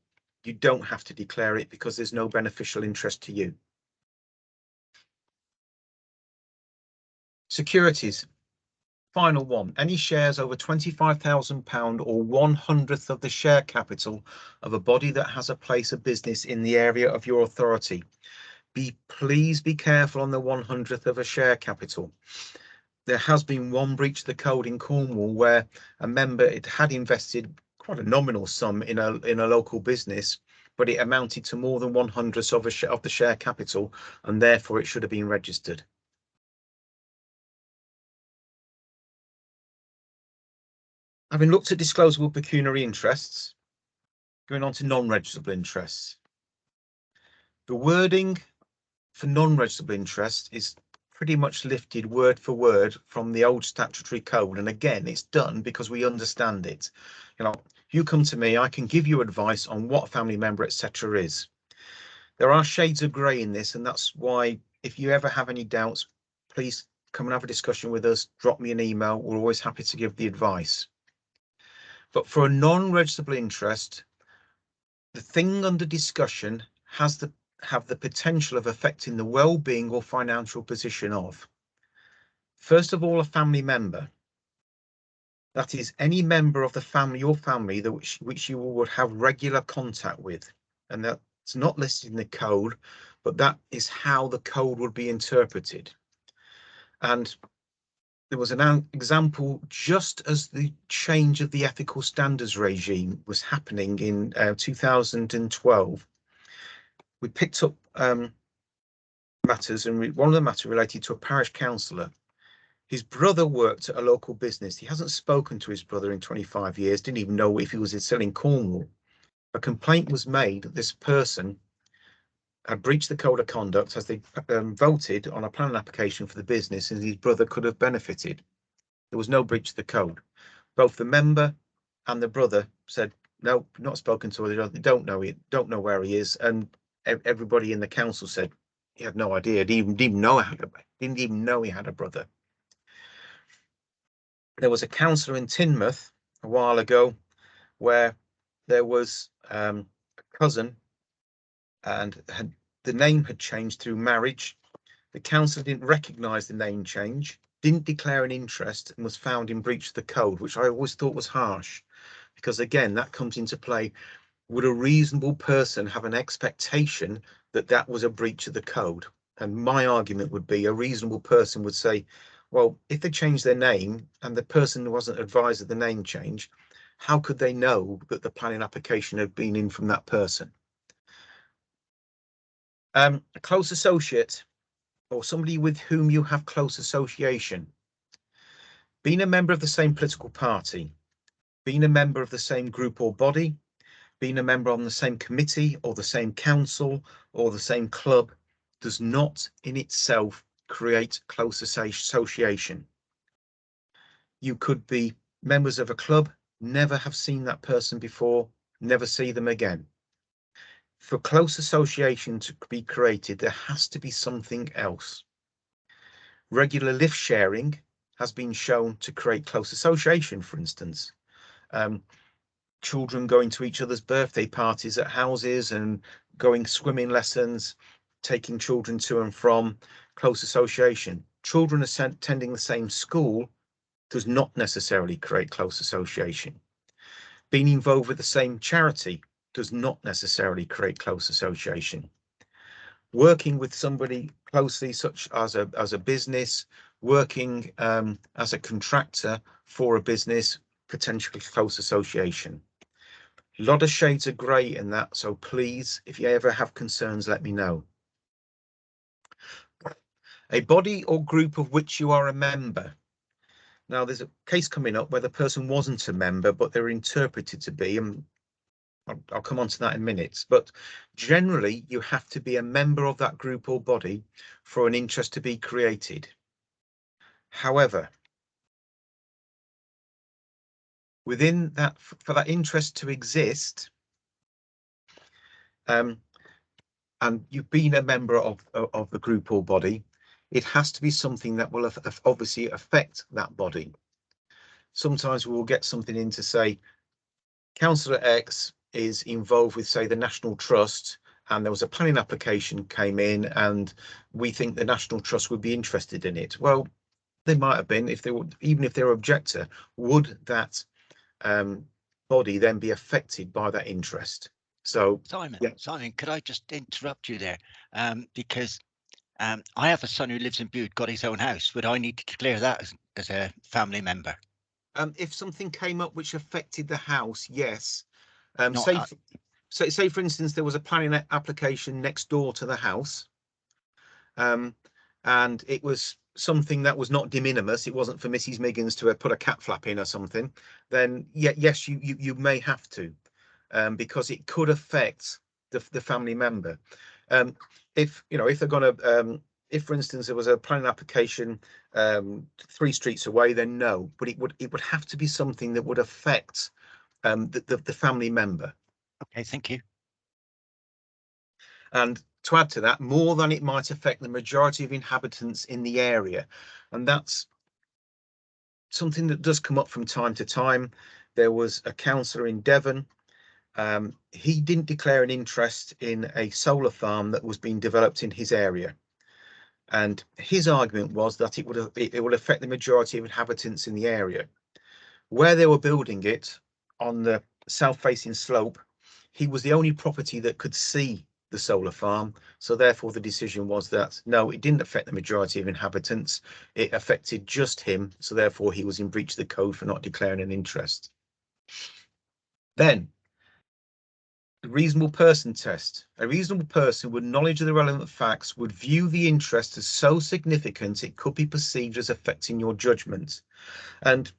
you don't have to declare it because there's no beneficial interest to you. Securities. Final one, any shares over £25,000 or 1/100th of the share capital of a body that has a place of business in the area of your authority. Please be careful on the 1/100th of a share capital. There has been one breach of the code in Cornwall where a member had invested quite a nominal sum in a local business, but it amounted to more than 1/100th of the share capital, and therefore it should have been registered. Having looked at disclosable pecuniary interests, going on to non-registrable interests. The wording for non-registrable interests is pretty much lifted word for word from the old statutory code, and again, it's done because we understand it. You know, you come to me, I can give you advice on what a family member, etc. is. There are shades of grey in this, and that's why if you ever have any doubts, please come and have a discussion with us. Drop me an email. We're always happy to give the advice. But for a non-registrable interest, the thing under discussion have the potential of affecting the well-being or financial position of, first of all, a family member. That is any member of the family or family that which you would have regular contact with, and that's not listed in the code, but that is how the code would be interpreted. And there was an example just as the change of the ethical standards regime was happening in 2012. We picked up matters, and one of the matters related to a parish councillor. His brother worked at a local business. He hasn't spoken to his brother in 25 years, didn't even know if he was still in Cornwall. A complaint was made that this person had breached the code of conduct as they voted on a planning application for the business, and his brother could have benefited. There was no breach of the code. Both the member and the brother said, no, not spoken to him, don't know it, don't know where he is. And everybody in the council said he had no idea, didn't even know he had a brother. There was a councillor in Teignmouth a while ago where there was a cousin, and the name had changed through marriage. The council didn't recognise the name change, didn't declare an interest, and was found in breach of the code, which I always thought was harsh, because again, that comes into play. Would a reasonable person have an expectation that that was a breach of the code? And my argument would be a reasonable person would say, well, if they changed their name and the person wasn't advised of the name change, how could they know that the planning application had been in from that person? A close associate, or somebody with whom you have close association. Being a member of the same political party, being a member of the same group or body, being a member on the same committee or the same council or the same club does not in itself create close association. You could be members of a club, never have seen that person before, never see them again. For close association to be created, there has to be something else. Regular lift sharing has been shown to create close association, for instance. Children going to each other's birthday parties at houses and going swimming lessons, taking children to and from, close association. Children attending the same school does not necessarily create close association. Being involved with the same charity does not necessarily create close association. Working with somebody closely, such as a business working as a contractor for a business, potentially close association. A lot of shades of grey in that, so please, if you ever have concerns, let me know. A body or group of which you are a member. Now, there's a case coming up where the person wasn't a member, but they're interpreted to be, and I'll come on to that in minutes. But generally, you have to be a member of that group or body for an interest to be created. However, within that, for that interest to exist, and you've been a member of the group or body, it has to be something that will obviously affect that body. Sometimes we will get something in to say, Councillor X is involved with, say, the National Trust, and there was a planning application came in, and we think the National Trust would be interested in it. Well, they might have been, if they would, even if they're objector, would that body then be affected by that interest? So Simon, yeah. Simon, could I just interrupt you there? Because I have a son who lives in Bude, got his own house. Would I need to declare that as a family member? If something came up which affected the house, yes. Say for instance, there was a planning application next door to the house, and it was something that was not de minimis. It wasn't for Mrs. Miggins to put a cat flap in or something. Then yes, you may have to, because it could affect the family member. If they're going to, if for instance there was a planning application 3 streets away, then no. But it would have to be something that would affect the family member. Okay, thank you. And to add to that, more than it might affect the majority of inhabitants in the area. And that's something that does come up from time to time. There was a councillor in Devon. He didn't declare an interest in a solar farm that was being developed in his area. And his argument was that it would affect the majority of inhabitants in the area. Where they were building it, on the south-facing slope, he was the only property that could see the solar farm. So therefore the decision was that no, it didn't affect the majority of inhabitants. It affected just him. So therefore he was in breach of the code for not declaring an interest. Then the reasonable person test. A reasonable person with knowledge of the relevant facts would view the interest as so significant it could be perceived as affecting your judgment. And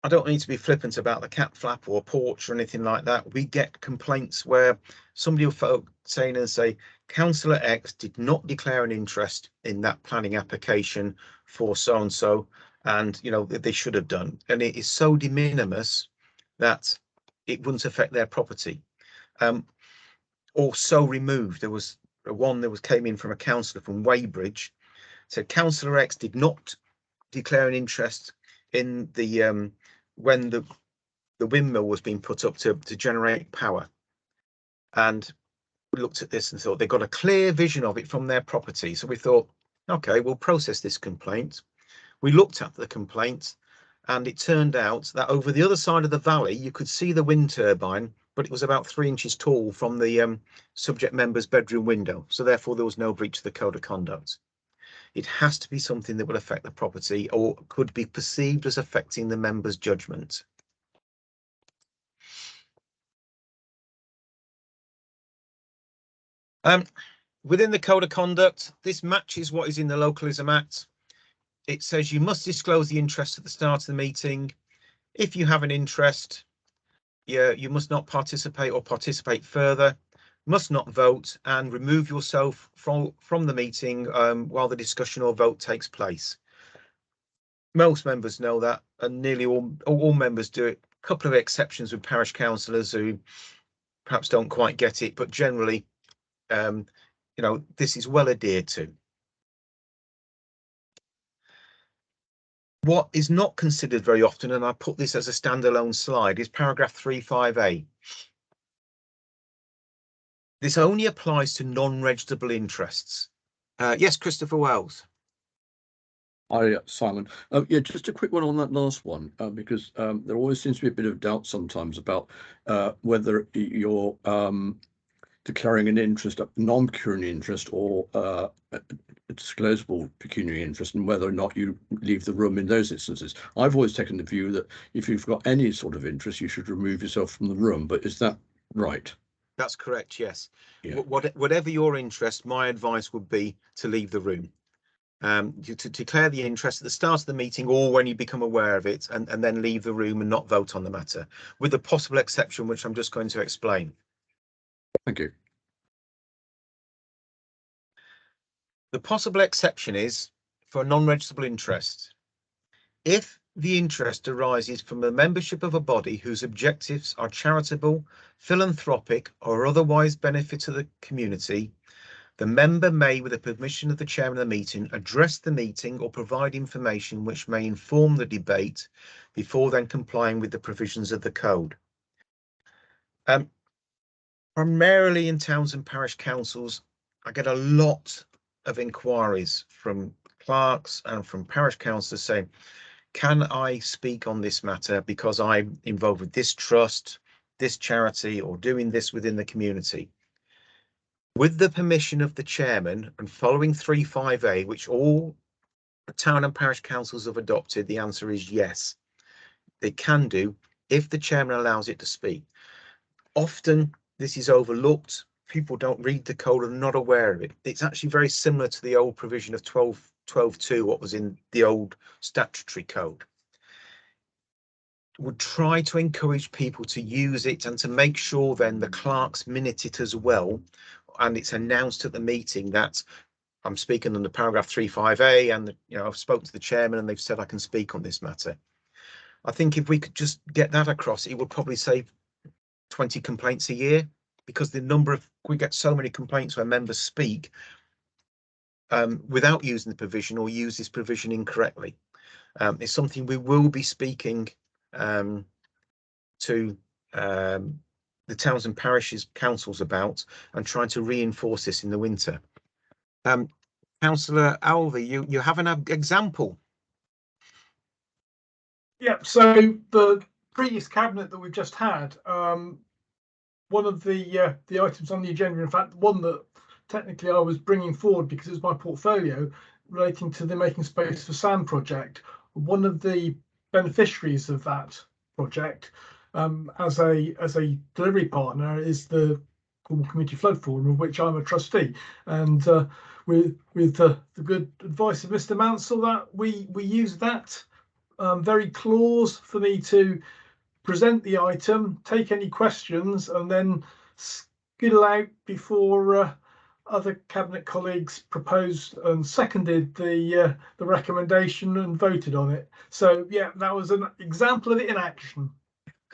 I don't need to be flippant about the cat flap or porch or anything like that. We get complaints where somebody will phone saying and say, Councillor X did not declare an interest in that planning application for so-and-so, and they should have done. And it is so de minimis that it wouldn't affect their property. Or so removed. There was one that came in from a councillor from Weybridge, said Councillor X did not declare an interest in the when the windmill was being put up to generate power. And we looked at this and thought they got a clear vision of it from their property. So we thought, okay, we'll process this complaint. We looked at the complaint, and it turned out that over the other side of the valley, you could see the wind turbine, but it was about 3 inches tall from the subject member's bedroom window. So therefore, there was no breach of the code of conduct. It has to be something that will affect the property or could be perceived as affecting the member's judgment. Within the code of conduct, this matches what is in the Localism Act. It says you must disclose the interest at the start of the meeting. If you have an interest, you must not participate or participate further, must not vote, and remove yourself from the meeting while the discussion or vote takes place. Most members know that, and nearly all members do it. A couple of exceptions with parish councillors who perhaps don't quite get it, but generally, this is well adhered to. What is not considered very often, and I put this as a standalone slide, is paragraph 35A. This only applies to non-registrable interests. Yes, Christopher Wells. Hi, Simon. Yeah, just a quick one on that last one, because there always seems to be a bit of doubt sometimes about whether you're declaring an interest, a non-pecuniary interest, or disclosable pecuniary interest and whether or not you leave the room in those instances. I've always taken the view that if you've got any sort of interest, you should remove yourself from the room. But is that right? That's correct, yes. Yeah. Whatever your interest, my advice would be to leave the room. To declare the interest at the start of the meeting or when you become aware of it, and then leave the room and not vote on the matter, with the possible exception, which I'm just going to explain. Thank you. The possible exception is for a non-registrable interest. If the interest arises from the membership of a body whose objectives are charitable, philanthropic, or otherwise benefit to the community, the member may, with the permission of the chairman of the meeting, address the meeting or provide information which may inform the debate before then complying with the provisions of the code. Primarily in towns and parish councils, I get a lot of inquiries from clerks and from parish councillors saying, can I speak on this matter because I'm involved with this trust, this charity, or doing this within the community? With the permission of the chairman and following 3.5a, which all town and parish councils have adopted, the answer is yes. They can do if the chairman allows it to speak. Often this is overlooked. People don't read the code and are not aware of it. It's actually very similar to the old provision of 12.2, what was in the old statutory code. Would try to encourage people to use it and to make sure then the clerks minute it as well, and it's announced at the meeting that I'm speaking under paragraph 3.5a, and I've spoken to the chairman and they've said I can speak on this matter. I think if we could just get that across, it would probably save 20 complaints a year, because we get so many complaints where members speak without using the provision or use this provision incorrectly. It's something we will be speaking to the towns and parishes councils about, and trying to reinforce this in the winter. Councillor Alvey, you have an example. Yeah, so the previous cabinet that we've just had, one of the items on the agenda, in fact, one that technically I was bringing forward because it's my portfolio, relating to the Making Space for Sand project. One of the beneficiaries of that project, as a delivery partner, is the Cornwall Community Flood Forum, of which I'm a trustee. And with the good advice of Mr. Mansell, that we use that very clause for me to present the item, take any questions, and then skedaddle out before other cabinet colleagues proposed and seconded the recommendation and voted on it. So yeah, that was an example of it in action.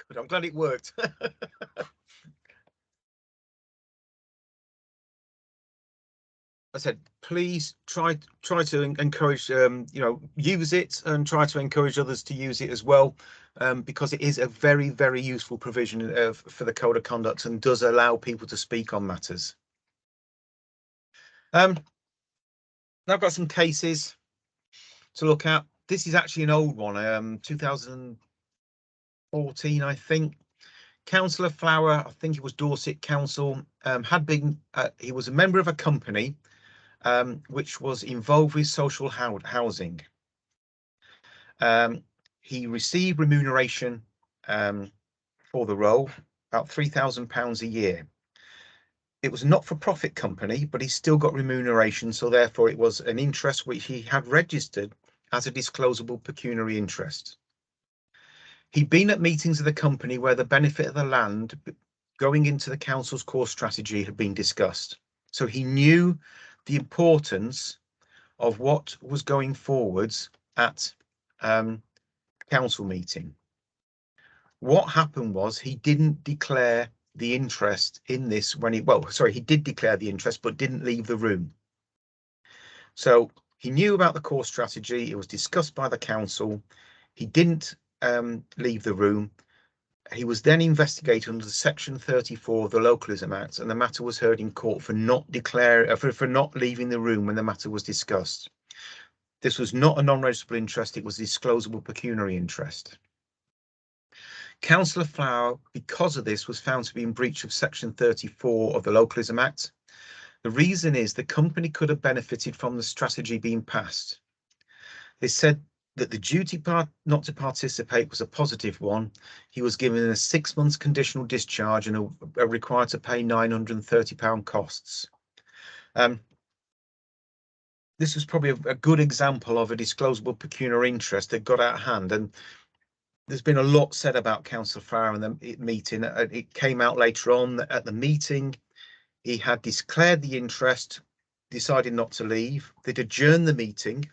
Good, I'm glad it worked. I said, please try to encourage, use it, and try to encourage others to use it as well, because it is a very, very useful provision for the code of conduct and does allow people to speak on matters. Now I've got some cases to look at. This is actually an old one, 2014, I think. Councillor Flower, I think it was Dorset Council, he was a member of a company which was involved with social housing. He received remuneration for the role, about £3,000 a year. It was a not-for-profit company, but he still got remuneration, so therefore it was an interest which he had registered as a disclosable pecuniary interest. He'd been at meetings of the company where the benefit of the land going into the council's core strategy had been discussed. So he knew the importance of what was going forwards at council meeting. What happened was he didn't declare the interest in this when he did declare the interest but didn't leave the room. So he knew about the core strategy, it was discussed by the council, he didn't leave the room. He was then investigated under section 34 of the Localism Act, and the matter was heard in court for not leaving the room when the matter was discussed. This was not a non-registrable interest, it was a disclosable pecuniary interest. Councillor Flower, because of this, was found to be in breach of section 34 of the Localism Act. The reason is the company could have benefited from the strategy being passed. They said that the duty not to participate was a positive one. He was given a 6 months conditional discharge and are required to pay £930 costs. This was probably a good example of a disclosable pecuniary interest that got out of hand, and there's been a lot said about Councillor Farrar in the meeting. It came out later on that at the meeting he had declared the interest, decided not to leave. They'd adjourned the meeting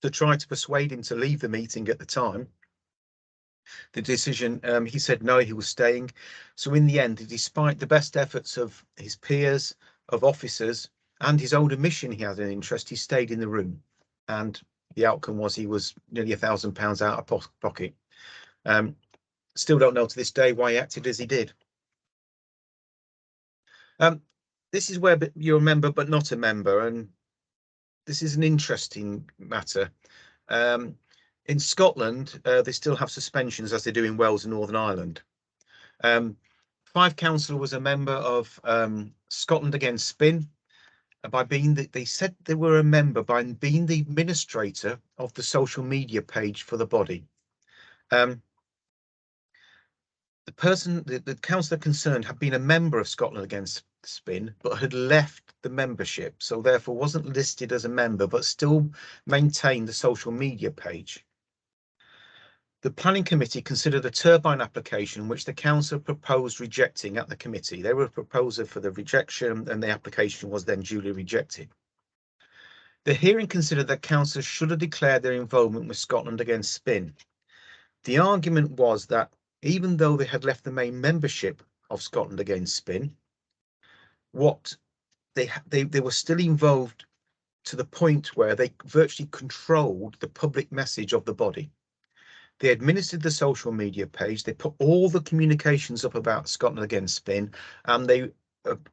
to try to persuade him to leave the meeting at the time. The decision, he said no, he was staying. So in the end, despite the best efforts of his peers, of officers, and his own admission he had an interest, he stayed in the room. And the outcome was he was nearly £1,000 out of pocket. Still don't know to this day why he acted as he did. This is where you're a member but not a member, and this is an interesting matter. In Scotland, they still have suspensions as they do in Wales and Northern Ireland. Five Council was a member of Scotland Against Spin by being they said they were a member by being the administrator of the social media page for the body. The councillor concerned had been a member of Scotland Against Spin, but had left the membership, so therefore wasn't listed as a member, but still maintained the social media page. The planning committee considered a turbine application which the council proposed rejecting at the committee. They were a proposer for the rejection, and the application was then duly rejected. The hearing considered that councillors should have declared their involvement with Scotland Against Spin. The argument was that even though they had left the main membership of Scotland Against Spin, they were still involved to the point where they virtually controlled the public message of the body. They administered the social media page, they put all the communications up about Scotland Against Spin, and they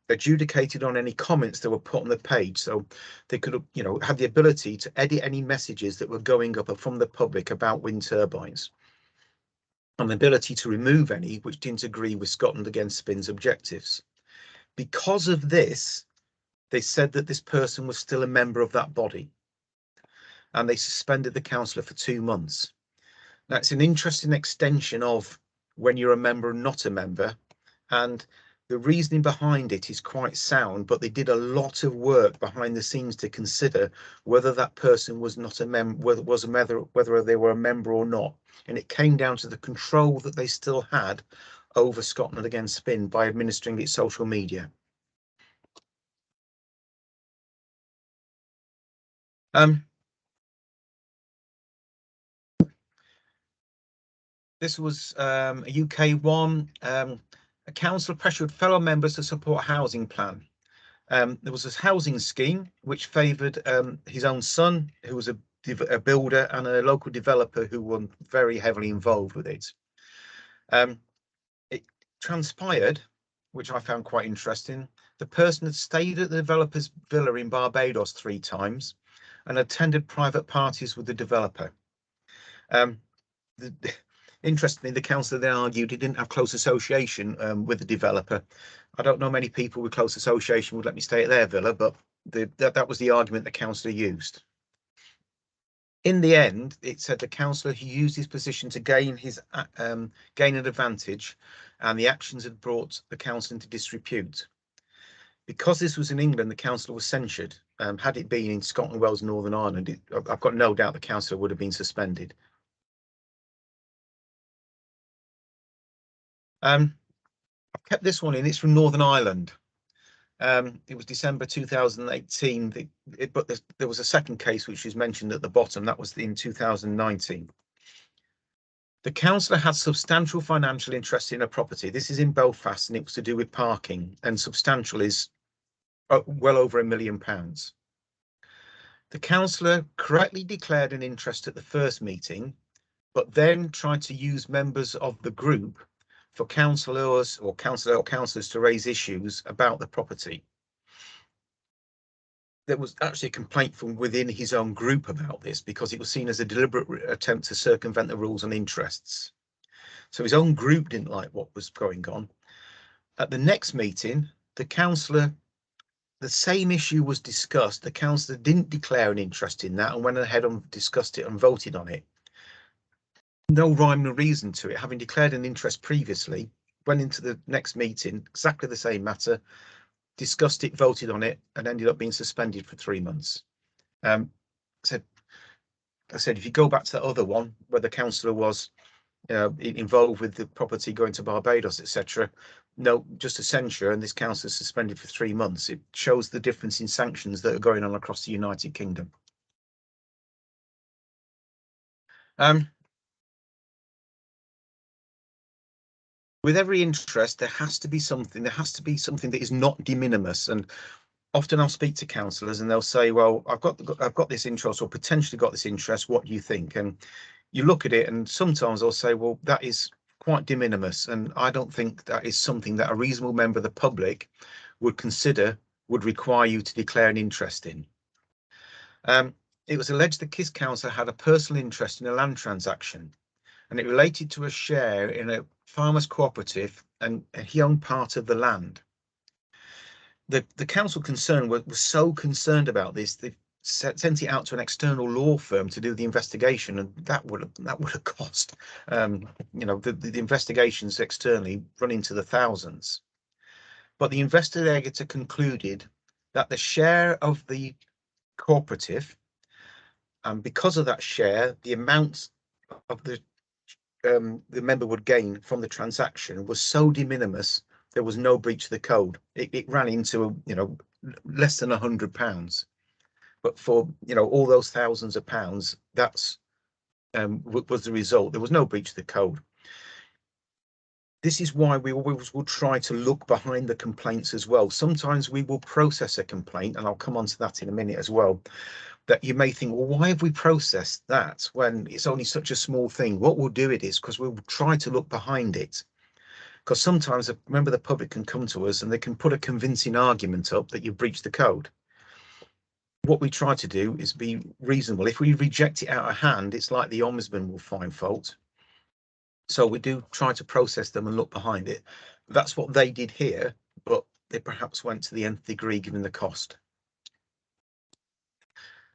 adjudicated on any comments that were put on the page. So they could have, had the ability to edit any messages that were going up from the public about wind turbines, and the ability to remove any which didn't agree with Scotland Against Spin's objectives. Because of this, they said that this person was still a member of that body, and they suspended the councillor for 2 months. Now, it's an interesting extension of when you're a member and not a member, and the reasoning behind it is quite sound, but they did a lot of work behind the scenes to consider whether that person was not a member, whether they were a member or not. And it came down to the control that they still had over Scotland Against Spin by administering its social media. This was a UK one. A council pressured fellow members to support a housing plan. There was a housing scheme which favoured his own son, who was a builder, and a local developer who were very heavily involved with it. It transpired, which I found quite interesting, the person had stayed at the developer's villa in Barbados 3 times and attended private parties with the developer. Interestingly, the councillor then argued he didn't have close association with the developer. I don't know many people with close association would let me stay at their villa, but that was the argument the councillor used. In the end, it said the councillor who used his position to gain an advantage, and the actions had brought the council into disrepute. Because this was in England, the councillor was censured. Had it been in Scotland, Wales, Northern Ireland, I've got no doubt the councillor would have been suspended. I've kept this one in. It's from Northern Ireland. It was December 2018, but there was a second case which is mentioned at the bottom. That was in 2019. The councillor had substantial financial interest in a property. This is in Belfast, and it was to do with parking, and substantial is well over £1 million. The councillor correctly declared an interest at the first meeting, but then tried to use members of the group for councillors or councillors to raise issues about the property. There was actually a complaint from within his own group about this, because it was seen as a deliberate attempt to circumvent the rules and interests. So his own group didn't like what was going on. At the next meeting, the councillor the same issue was discussed. The councillor didn't declare an interest in that and went ahead and discussed it and voted on it. No rhyme or reason to it. Having declared an interest previously, went into the next meeting, exactly the same matter, discussed it, voted on it, and ended up being suspended for 3 months. I said, if you go back to that other one where the councillor was involved with the property going to Barbados, etc., no, just a censure, and this councillor suspended for 3 months. It shows the difference in sanctions that are going on across the United Kingdom. With every interest, there has to be something. There has to be something that is not de minimis. And often I'll speak to councillors and they'll say, well, I've got this interest or potentially got this interest. What do you think? And you look at it and sometimes I'll say, well, that is quite de minimis. And I don't think that is something that a reasonable member of the public would consider would require you to declare an interest in. It was alleged that Kiss Council had a personal interest in a land transaction, and it related to a share in a farmers cooperative, and he owned part of the land. The council concerned was so concerned about this, they sent it out to an external law firm to do the investigation, and that would have cost, the investigations externally run into the thousands. But the investigator concluded that the share of the cooperative, and because of that share, the amount of the member would gain from the transaction was so de minimis, there was no breach of the code. It ran into less than £100, but for all those thousands of pounds, that's was the result. There was no breach of the code. This is why we always will try to look behind the complaints as well. Sometimes we will process a complaint, and I'll come on to that in a minute as well, that you may think, well, why have we processed that when it's only such a small thing? What we'll do it is because we'll try to look behind it. Because sometimes a member of the public can come to us and they can put a convincing argument up that you've breached the code. What we try to do is be reasonable. If we reject it out of hand, it's like the ombudsman will find fault. So we do try to process them and look behind it. That's what they did here, but they perhaps went to the nth degree given the cost.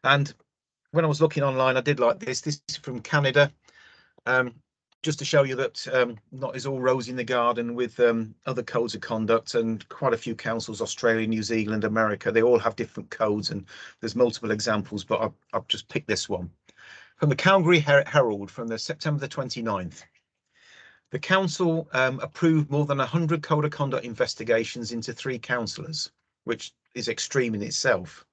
And when I was looking online, I did like this. This is from Canada, just to show you that not is all rosy in the garden with other codes of conduct, and quite a few councils, Australia, New Zealand, America, they all have different codes, and there's multiple examples, but I've just picked this one. From the Calgary Herald from the September the 29th. The council approved more than 100 code of conduct investigations into 3 councillors, which is extreme in itself.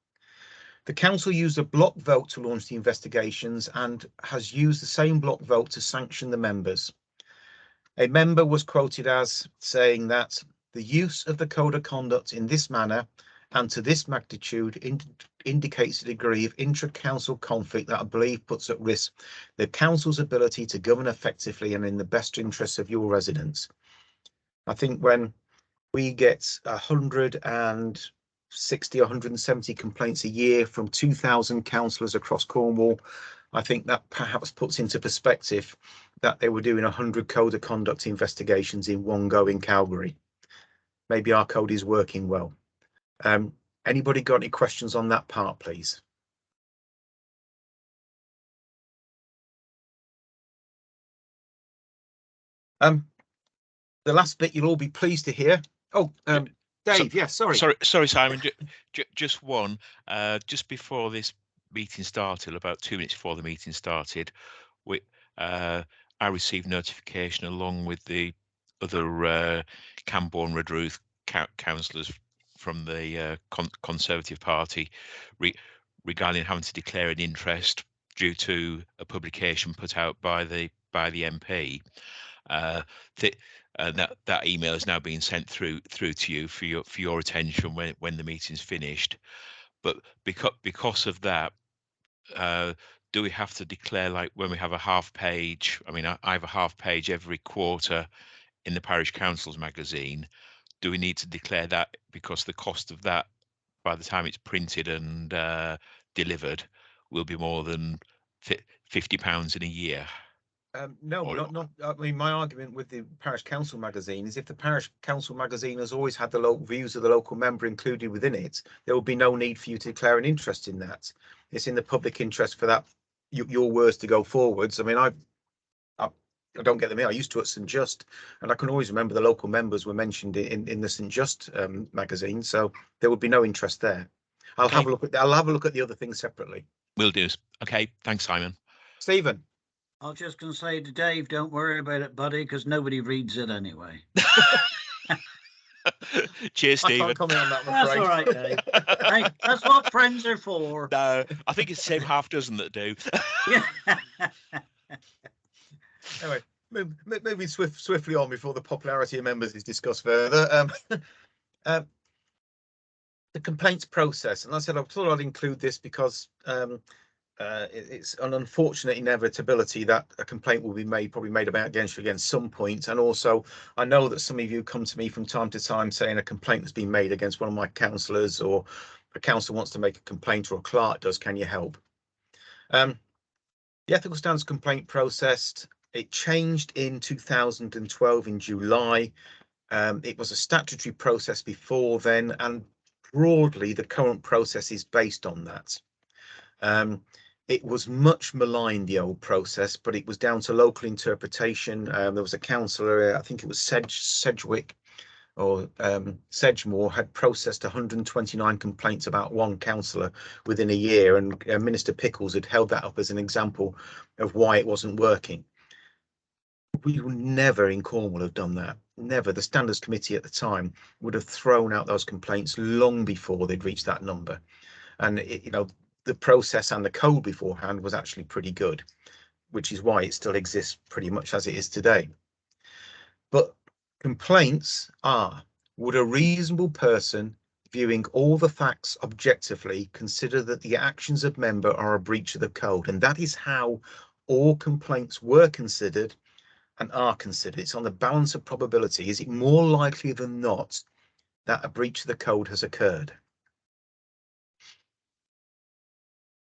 The council used a block vote to launch the investigations and has used the same block vote to sanction the members. A member was quoted as saying that the use of the code of conduct in this manner and to this magnitude indicates a degree of intra-council conflict that I believe puts at risk the council's ability to govern effectively and in the best interests of your residents. I think when we get 160, 170 complaints a year from 2,000 councillors across Cornwall, I think that perhaps puts into perspective that they were doing 100 code of conduct investigations in one go in Calgary. Maybe our code is working well. Anybody got any questions on that part, please? The last bit you'll all be pleased to hear. Oh, Dave, yes, sorry. Sorry, Simon. Just one. Just before this meeting started, about 2 minutes before the meeting started, I received notification along with the other Camborne Redruth councillors from the Conservative Party regarding having to declare an interest due to a publication put out by the MP. That email is now being sent through to you for your attention when the meeting's finished. But because of that, do we have to declare, like when we have a half page? I mean, I have a half page every quarter in the Parish Council's magazine. Do we need to declare that because the cost of that, by the time it's printed and delivered, will be more than £50 in a year? No, Or- not. I mean, my argument with the parish council magazine is if the parish council magazine has always had the local views of the local member included within it, there will be no need for you to declare an interest in that. It's in the public interest for that your words to go forwards. I mean, I don't get them in. I used to at St Just, and I can always remember the local members were mentioned in the St Just magazine, so there would be no interest there. I'll Okay. have a look at the other things separately. Will do. Okay, thanks, Simon. Stephen. I was just going to say to Dave, don't worry about it, buddy, because nobody reads it anyway. Cheers, I Stephen. can't comment on that, I'm That's afraid. all right, Dave. Hey, that's what friends are for. No, I think it's the same half dozen that do. Yeah. Anyway, moving swiftly on before the popularity of members is discussed further. The complaints process, and I said I thought I'd include this because it's an unfortunate inevitability that a complaint will be probably made against you against some point. And also, I know that some of you come to me from time to time saying a complaint has been made against one of my councillors, or a council wants to make a complaint, or a clerk does. Can you help? The ethical standards complaint process, it changed in 2012 in July. It was a statutory process before then, and broadly the current process is based on that. It was much maligned, the old process, but it was down to local interpretation. There was a councillor, I think it was Sedgwick or Sedgemore, had processed 129 complaints about one councillor within a year, and Minister Pickles had held that up as an example of why it wasn't working. We would never in Cornwall have done that. Never. The Standards Committee at the time would have thrown out those complaints long before they'd reached that number. And the process and the code beforehand was actually pretty good, which is why it still exists pretty much as it is today. But complaints are, would a reasonable person viewing all the facts objectively consider that the actions of member are a breach of the code? And that is how all complaints were considered and are considered. It's on the balance of probability. Is it more likely than not that a breach of the code has occurred?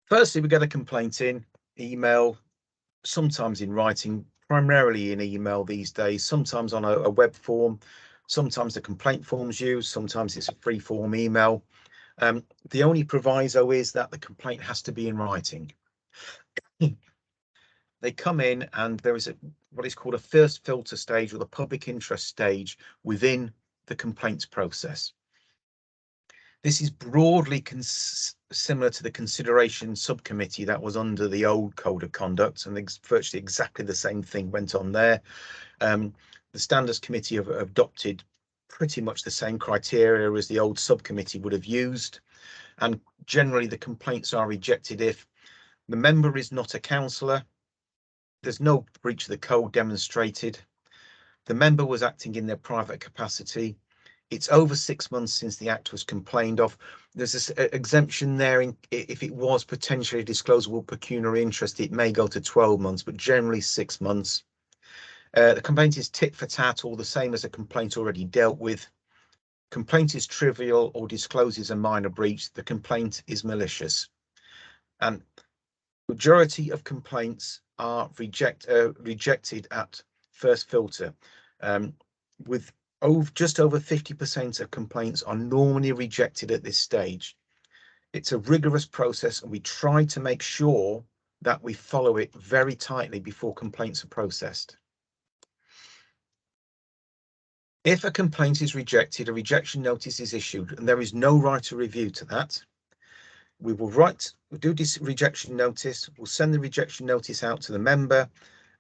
Firstly, we get a complaint in email, sometimes in writing, primarily in email these days, sometimes on a web form, sometimes the complaint form's used, sometimes it's a free form email. The only proviso is that the complaint has to be in writing. They come in and there is what is called a first filter stage, or the public interest stage, within the complaints process. This is broadly similar to the consideration subcommittee that was under the old code of conduct, and virtually exactly the same thing went on there. The Standards Committee have adopted pretty much the same criteria as the old subcommittee would have used, and generally the complaints are rejected if the member is not a councillor, there's no breach of the code demonstrated, the member was acting in their private capacity, it's over 6 months since the act was complained of. There's this exemption there if it was potentially disclosable pecuniary interest, it may go to 12 months, but generally 6 months. The complaint is tit for tat, or the same as a complaint already dealt with. Complaint is trivial or discloses a minor breach, the complaint is malicious. And majority of complaints are rejected at first filter, with just over 50% of complaints are normally rejected at this stage. It's a rigorous process, and we try to make sure that we follow it very tightly before complaints are processed. If a complaint is rejected, a rejection notice is issued, and there is no right to review to that. We will do this rejection notice, we'll send the rejection notice out to the member,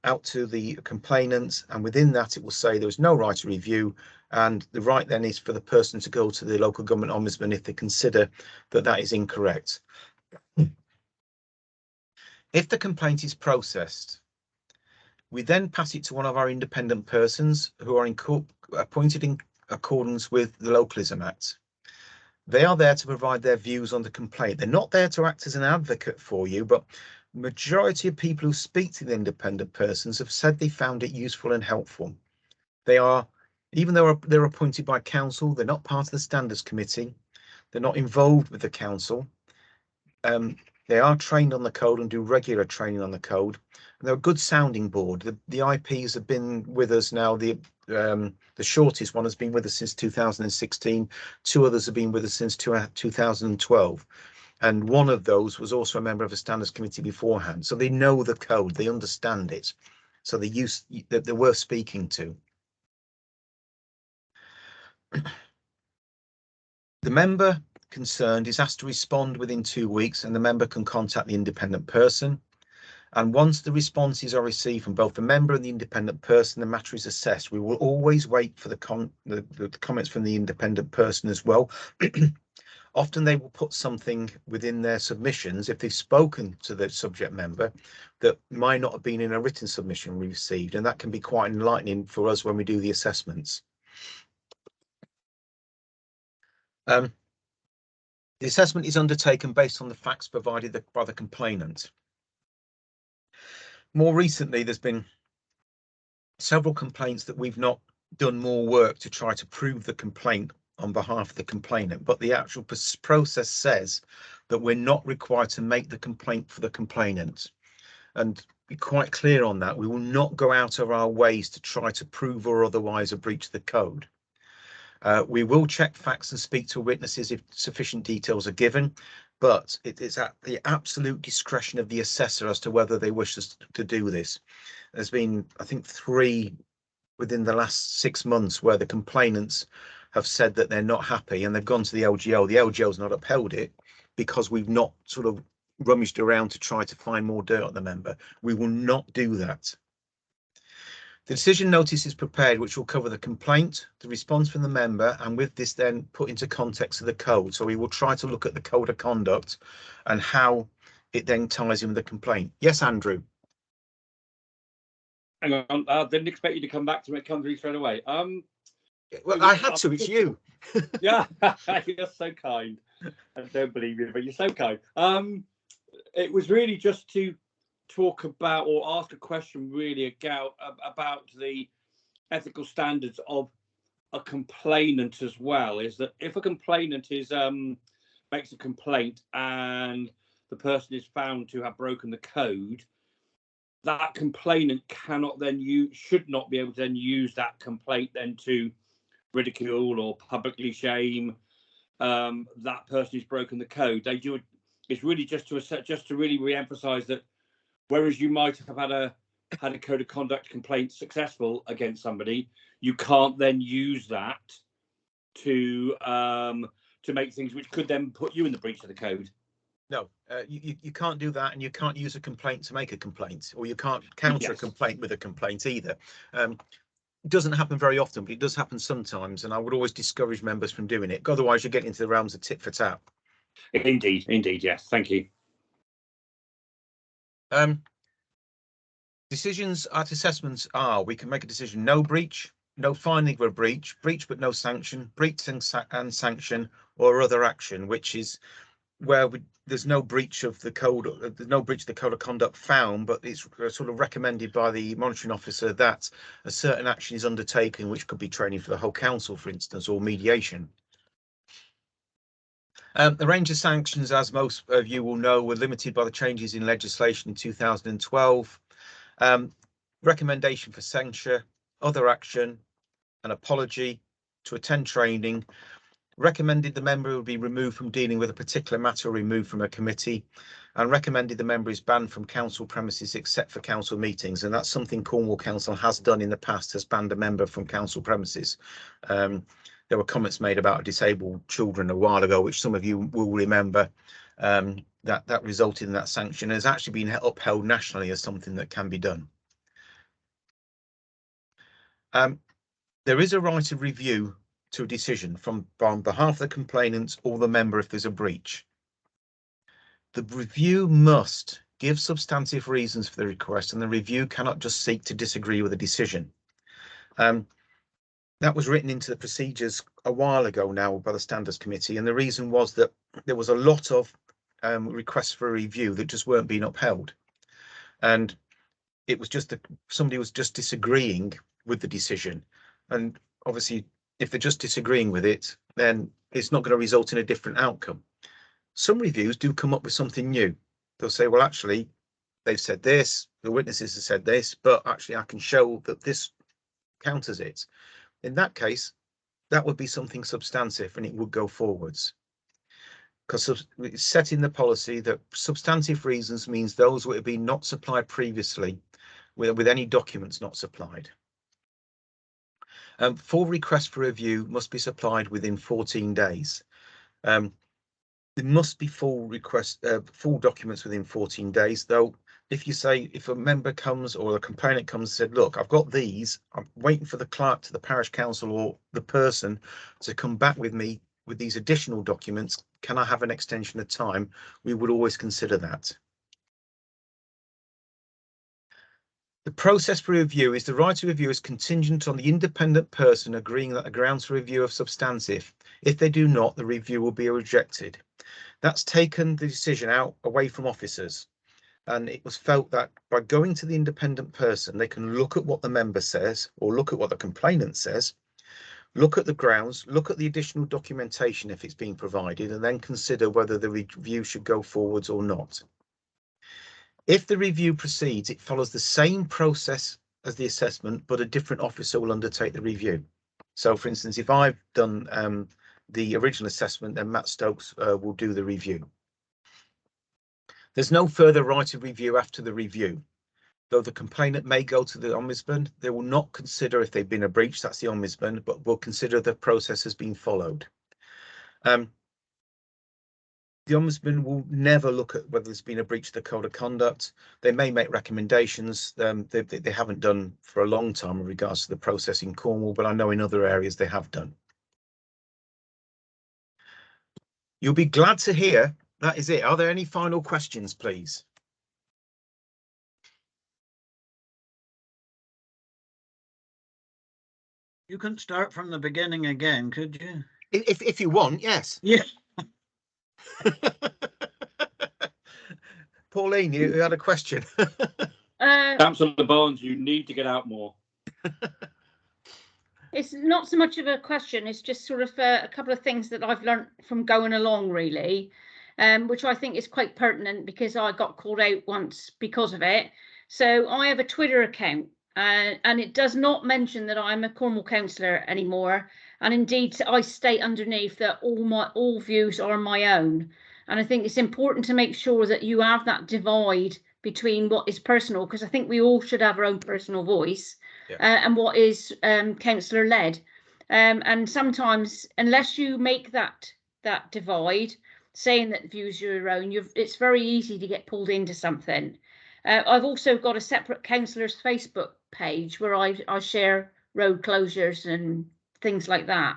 out to the complainants, and within that it will say there is no right to review, and the right then is for the person to go to the local government ombudsman if they consider that that is incorrect. If the complaint is processed, we then pass it to one of our independent persons who are appointed in accordance with the Localism Act. They are there to provide their views on the complaint. They're not there to act as an advocate for you, but majority of people who speak to the independent persons have said they found it useful and helpful. They are, even though they're appointed by council, they're not part of the Standards Committee, they're not involved with the council. They are trained on the code and do regular training on the code. And they're a good sounding board. The IPs have been with us now. The shortest one has been with us since 2016. 2 others have been with us since 2012. And one of those was also a member of a standards committee beforehand. So they know the code, they understand it. So they're worth speaking to. The member concerned is asked to respond within 2 weeks, and the member can contact the independent person. And once the responses are received from both the member and the independent person, the matter is assessed. We will always wait for the comments from the independent person as well. Often they will put something within their submissions if they've spoken to the subject member that might not have been in a written submission we received, and that can be quite enlightening for us when we do the assessments. The assessment is undertaken based on the facts provided by the complainant. More recently, there's been several complaints that we've not done more work to try to prove the complaint on behalf of the complainant, but the actual process says that we're not required to make the complaint for the complainant. And be quite clear on that. We will not go out of our ways to try to prove or otherwise a breach of the code. We will check facts and speak to witnesses if sufficient details are given, but it is at the absolute discretion of the assessor as to whether they wish us to do this. There's been, I think, 3 within the last 6 months where the complainants have said that they're not happy and they've gone to the LGO. The LGO's not upheld it because we've not sort of rummaged around to try to find more dirt on the member. We will not do that. The decision notice is prepared, which will cover the complaint, the response from the member, and with this then put into context of the code. So we will try to look at the code of conduct and how it then ties in with the complaint. Yes, Andrew. Hang on, I didn't expect you to come back to it, come through straight away. Well, I had to, it's you. Yeah, you're so kind. I don't believe you, but you're so kind. It was really just to talk about or ask a question really about the ethical standards of a complainant as well. Is that if a complainant is makes a complaint and the person is found to have broken the code, that complainant cannot then should not be able to then use that complaint then to ridicule or publicly shame that person who's broken the code. They do. It's really just to really re-emphasize that whereas you might have had a code of conduct complaint successful against somebody, you can't then use that to make things which could then put you in the breach of the code. No, you can't do that, and you can't use a complaint to make a complaint, or you can't counter a complaint with a complaint either. It doesn't happen very often, but it does happen sometimes, and I would always discourage members from doing it. Otherwise, you get into the realms of tit for tat. Indeed, yes. Thank you. Decisions at assessments are: we can make a decision, no breach, no finding of a breach, breach but no sanction, breach and sanction, or other action, which is where there's no breach of the code, there's no breach of the code of conduct found, but it's sort of recommended by the monitoring officer that a certain action is undertaken, which could be training for the whole council, for instance, or mediation. The range of sanctions, as most of you will know, were limited by the changes in legislation in 2012. Recommendation for censure, other action, an apology, to attend training, recommended the member would be removed from dealing with a particular matter or removed from a committee, and recommended the member is banned from council premises except for council meetings. And that's something Cornwall Council has done in the past, has banned a member from council premises. There were comments made about disabled children a while ago, which some of you will remember, that resulted in that sanction. It has actually been upheld nationally as something that can be done. There is a right of review to a decision on behalf of the complainant or the member if there's a breach. The review must give substantive reasons for the request, and the review cannot just seek to disagree with a decision. That was written into the procedures a while ago now by the Standards Committee, and the reason was that there was a lot of requests for a review that just weren't being upheld, and it was just that somebody was just disagreeing with the decision. And obviously, if they're just disagreeing with it, then it's not going to result in a different outcome. Some reviews do come up with something new, They'll say, well, actually, they've said this, the witnesses have said this, but actually I can show that this counters it. In that case, that would be something substantive and it would go forwards. Because it's set in the policy that substantive reasons means those would have been not supplied previously with any documents not supplied. Full requests for review must be supplied within 14 days. There must be full documents within 14 days, though. If you say, if a member comes or a complainant comes and said, look, I've got these, I'm waiting for the clerk to the parish council or the person to come back with me with these additional documents, can I have an extension of time? We would always consider that. The process for review is the right to review is contingent on the independent person agreeing that the grounds for review are substantive. If they do not, the review will be rejected. That's taken the decision out away from officers. And it was felt that by going to the independent person, they can look at what the member says or look at what the complainant says, look at the grounds, look at the additional documentation if it's being provided, and then consider whether the review should go forwards or not. If the review proceeds, it follows the same process as the assessment, but a different officer will undertake the review. So, for instance, if I've done the original assessment, then Matt Stokes will do the review. There's no further right of review after the review. Though the complainant may go to the ombudsman, they will not consider if they've been a breach, that's the ombudsman, but will consider the process has been followed. The ombudsman will never look at whether there's been a breach of the code of conduct. They may make recommendations. They haven't done for a long time in regards to the process in Cornwall, but I know in other areas they have done. You'll be glad to hear that is it. Are there any final questions, please? You can start from the beginning again, could you? If you want, yes. Yeah. Pauline, you had a question. Councillor Barnes, you need to get out more. It's not so much of a question, it's just sort of a couple of things that I've learnt from going along, really, which I think is quite pertinent because I got called out once because of it. So I have a Twitter account and it does not mention that I'm a Cornwall councillor anymore. And indeed, I state underneath that all views are my own. And I think it's important to make sure that you have that divide between what is personal, because I think we all should have our own personal voice. Yeah. And what is councillor led, and sometimes unless you make that divide, saying that views are your own, it's very easy to get pulled into something. I've also got a separate councillors Facebook page where I share road closures and things like that,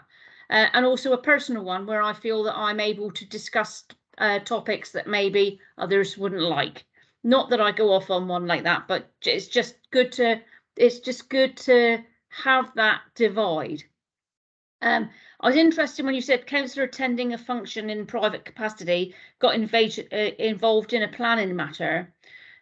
and also a personal one where I feel that I'm able to discuss topics that maybe others wouldn't like. Not that I go off on one like that, but it's just good to have that divide. I was interested when you said councillor attending a function in private capacity got involved in a planning matter.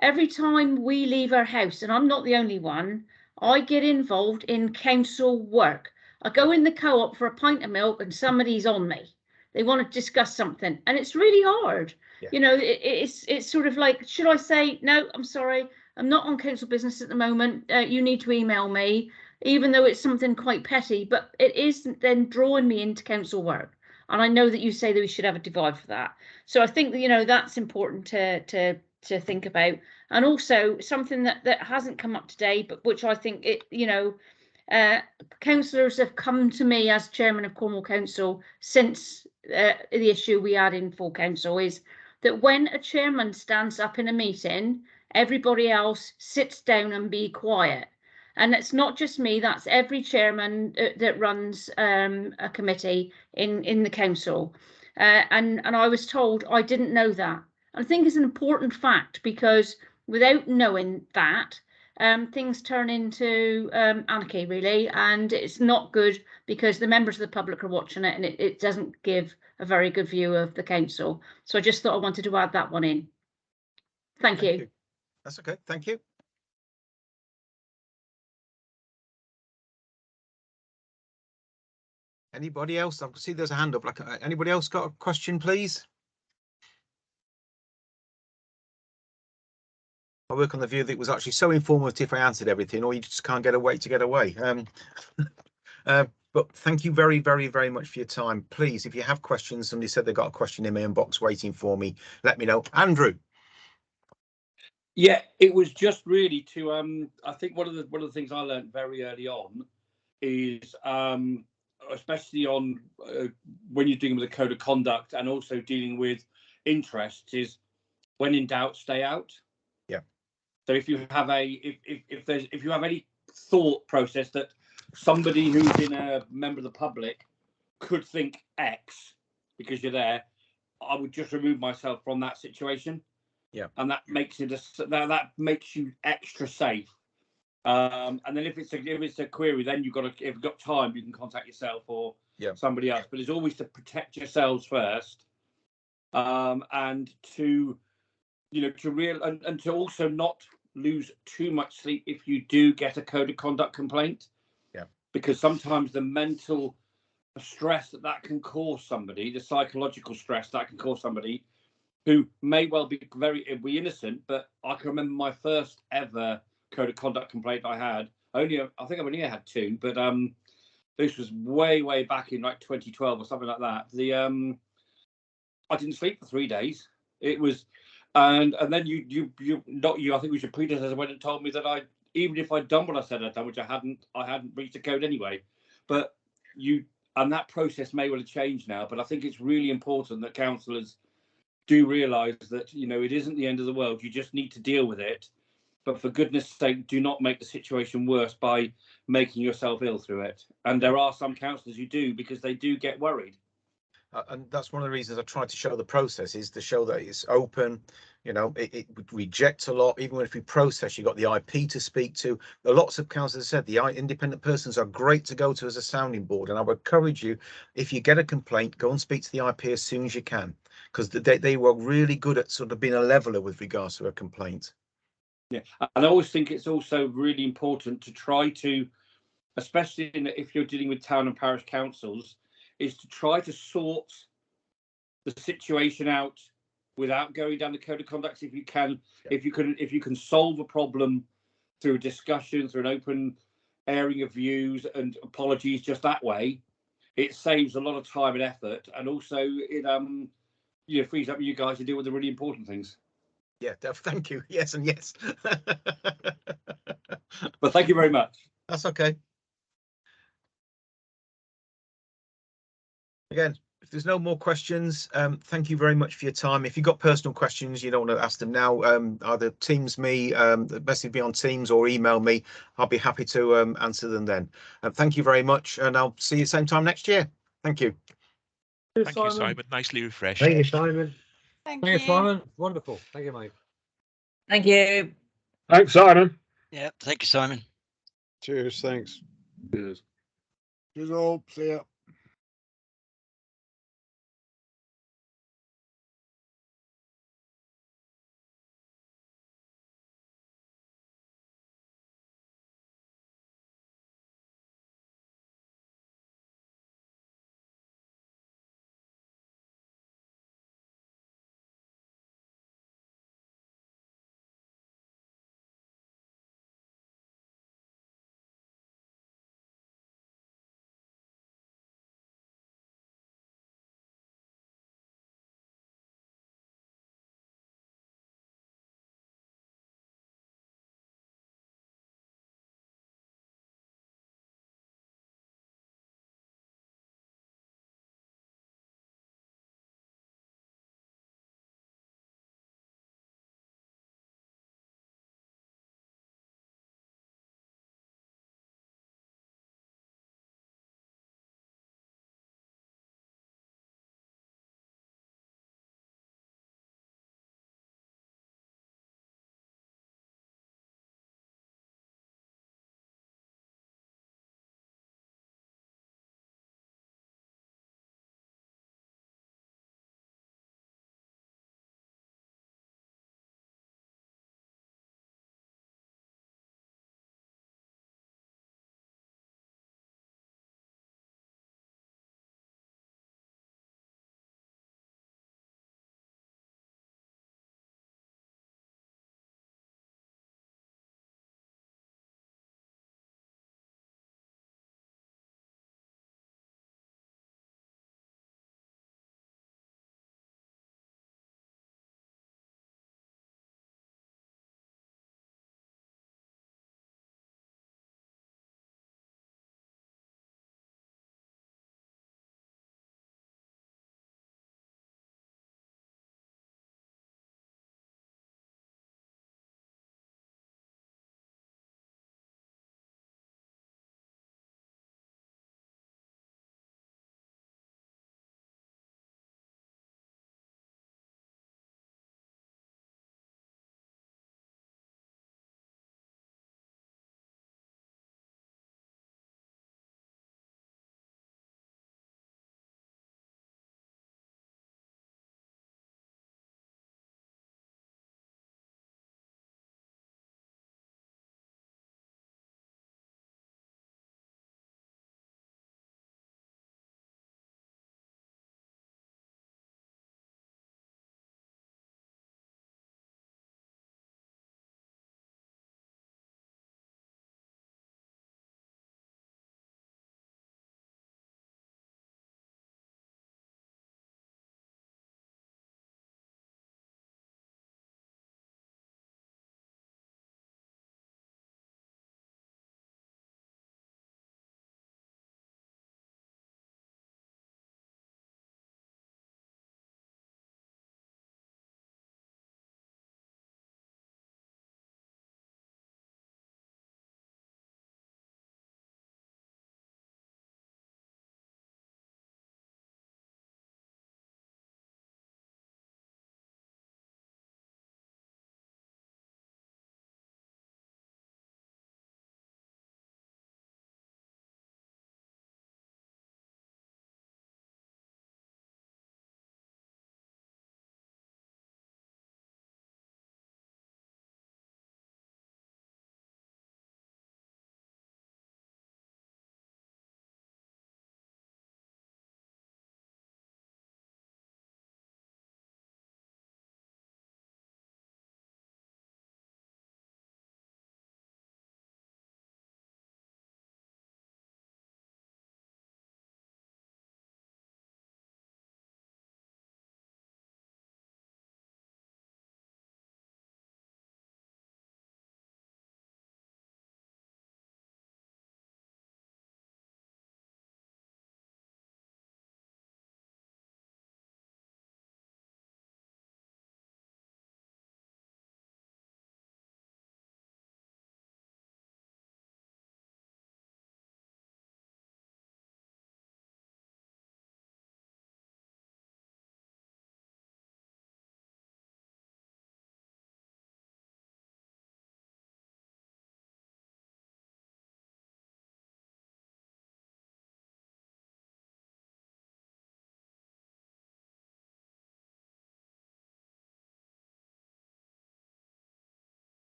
Every time we leave our house, and I'm not the only one, I get involved in council work. I go in the co-op for a pint of milk and somebody's on me. They want to discuss something and it's really hard. Yeah. You know, it's sort of like, should I say, no, I'm sorry, I'm not on council business at the moment. You need to email me, even though it's something quite petty, but it is then drawing me into council work. And I know that you say that we should have a divide for that. So I think that, you know, that's important to think about. And also something that hasn't come up today, but which I think it, you know, councillors have come to me as chairman of Cornwall Council since the issue we had in full council is that when a chairman stands up in a meeting, everybody else sits down and be quiet. And it's not just me, that's every chairman that runs a committee in the council. And I was told I didn't know that. I think it's an important fact because without knowing that, things turn into anarchy, really, and it's not good because the members of the public are watching it and it doesn't give a very good view of the council. So I just thought I wanted to add that one in. Thank you. That's okay. Thank you. Anybody else? I can see there's a hand up. Like, anybody else got a question, please? I work on the view that it was actually so informative I answered everything, or you just can't get away to get away. But thank you very, very, very much for your time. Please, if you have questions, somebody said they got a question in my inbox waiting for me, let me know. Andrew. Yeah, it was just really to I think one of the things I learned very early on is especially on when you're dealing with a code of conduct and also dealing with interests, is when in doubt, stay out. Yeah. So if you have if you have any thought process that somebody who's in a member of the public could think X because you're there, I would just remove myself from that situation. Yeah. And that makes it that makes you extra safe. And then if it's a query, then if you've got time, you can contact yourself or somebody else. But it's always to protect yourselves first, and to and to also not lose too much sleep if you do get a code of conduct complaint. Yeah. Because sometimes the mental stress that can cause somebody, the psychological stress that can cause somebody who may well be very innocent, but I can remember my first ever code of conduct complaint I had. I think I've only had 2, but this was way back in like 2012 or something like that. I didn't sleep for 3 days. It was, and then you not you. I think it was your predecessor went and told me that even if I'd done what I said I'd done, which I hadn't breached the code anyway. But and that process may well have changed now. But I think it's really important that councillors do realise that it isn't the end of the world. You just need to deal with it. But for goodness sake, do not make the situation worse by making yourself ill through it. And there are some councillors who do, because they do get worried. And that's one of the reasons I tried to show the process, is to show that it's open. It rejects a lot. Even if we process, you've got the IP to speak to. Lots of councillors said the independent persons are great to go to as a sounding board. And I would encourage you, if you get a complaint, go and speak to the IP as soon as you can, because they were really good at sort of being a leveler with regards to a complaint. Yeah, and I always think it's also really important to try to, especially if you're dealing with town and parish councils, is to try to sort the situation out without going down the code of conduct. If you can, if you can solve a problem through discussion, through an open airing of views and apologies just that way, it saves a lot of time and effort, and also it frees up you guys to deal with the really important things. Yeah, thank you. Yes, and yes. But thank you very much. That's okay. Again, if there's no more questions, thank you very much for your time. If you've got personal questions, you don't want to ask them now, either Teams me, message me on Teams, or email me. I'll be happy to answer them then. Thank you very much, and I'll see you same time next year. Thank you. Thank you, Simon. Nicely refreshed. Thank you, Simon. Thank you, you. Simon. Wonderful. Thank you, mate. Thank you. Thanks, Simon. Yeah, thank you, Simon. Cheers. Thanks. Cheers all. See ya.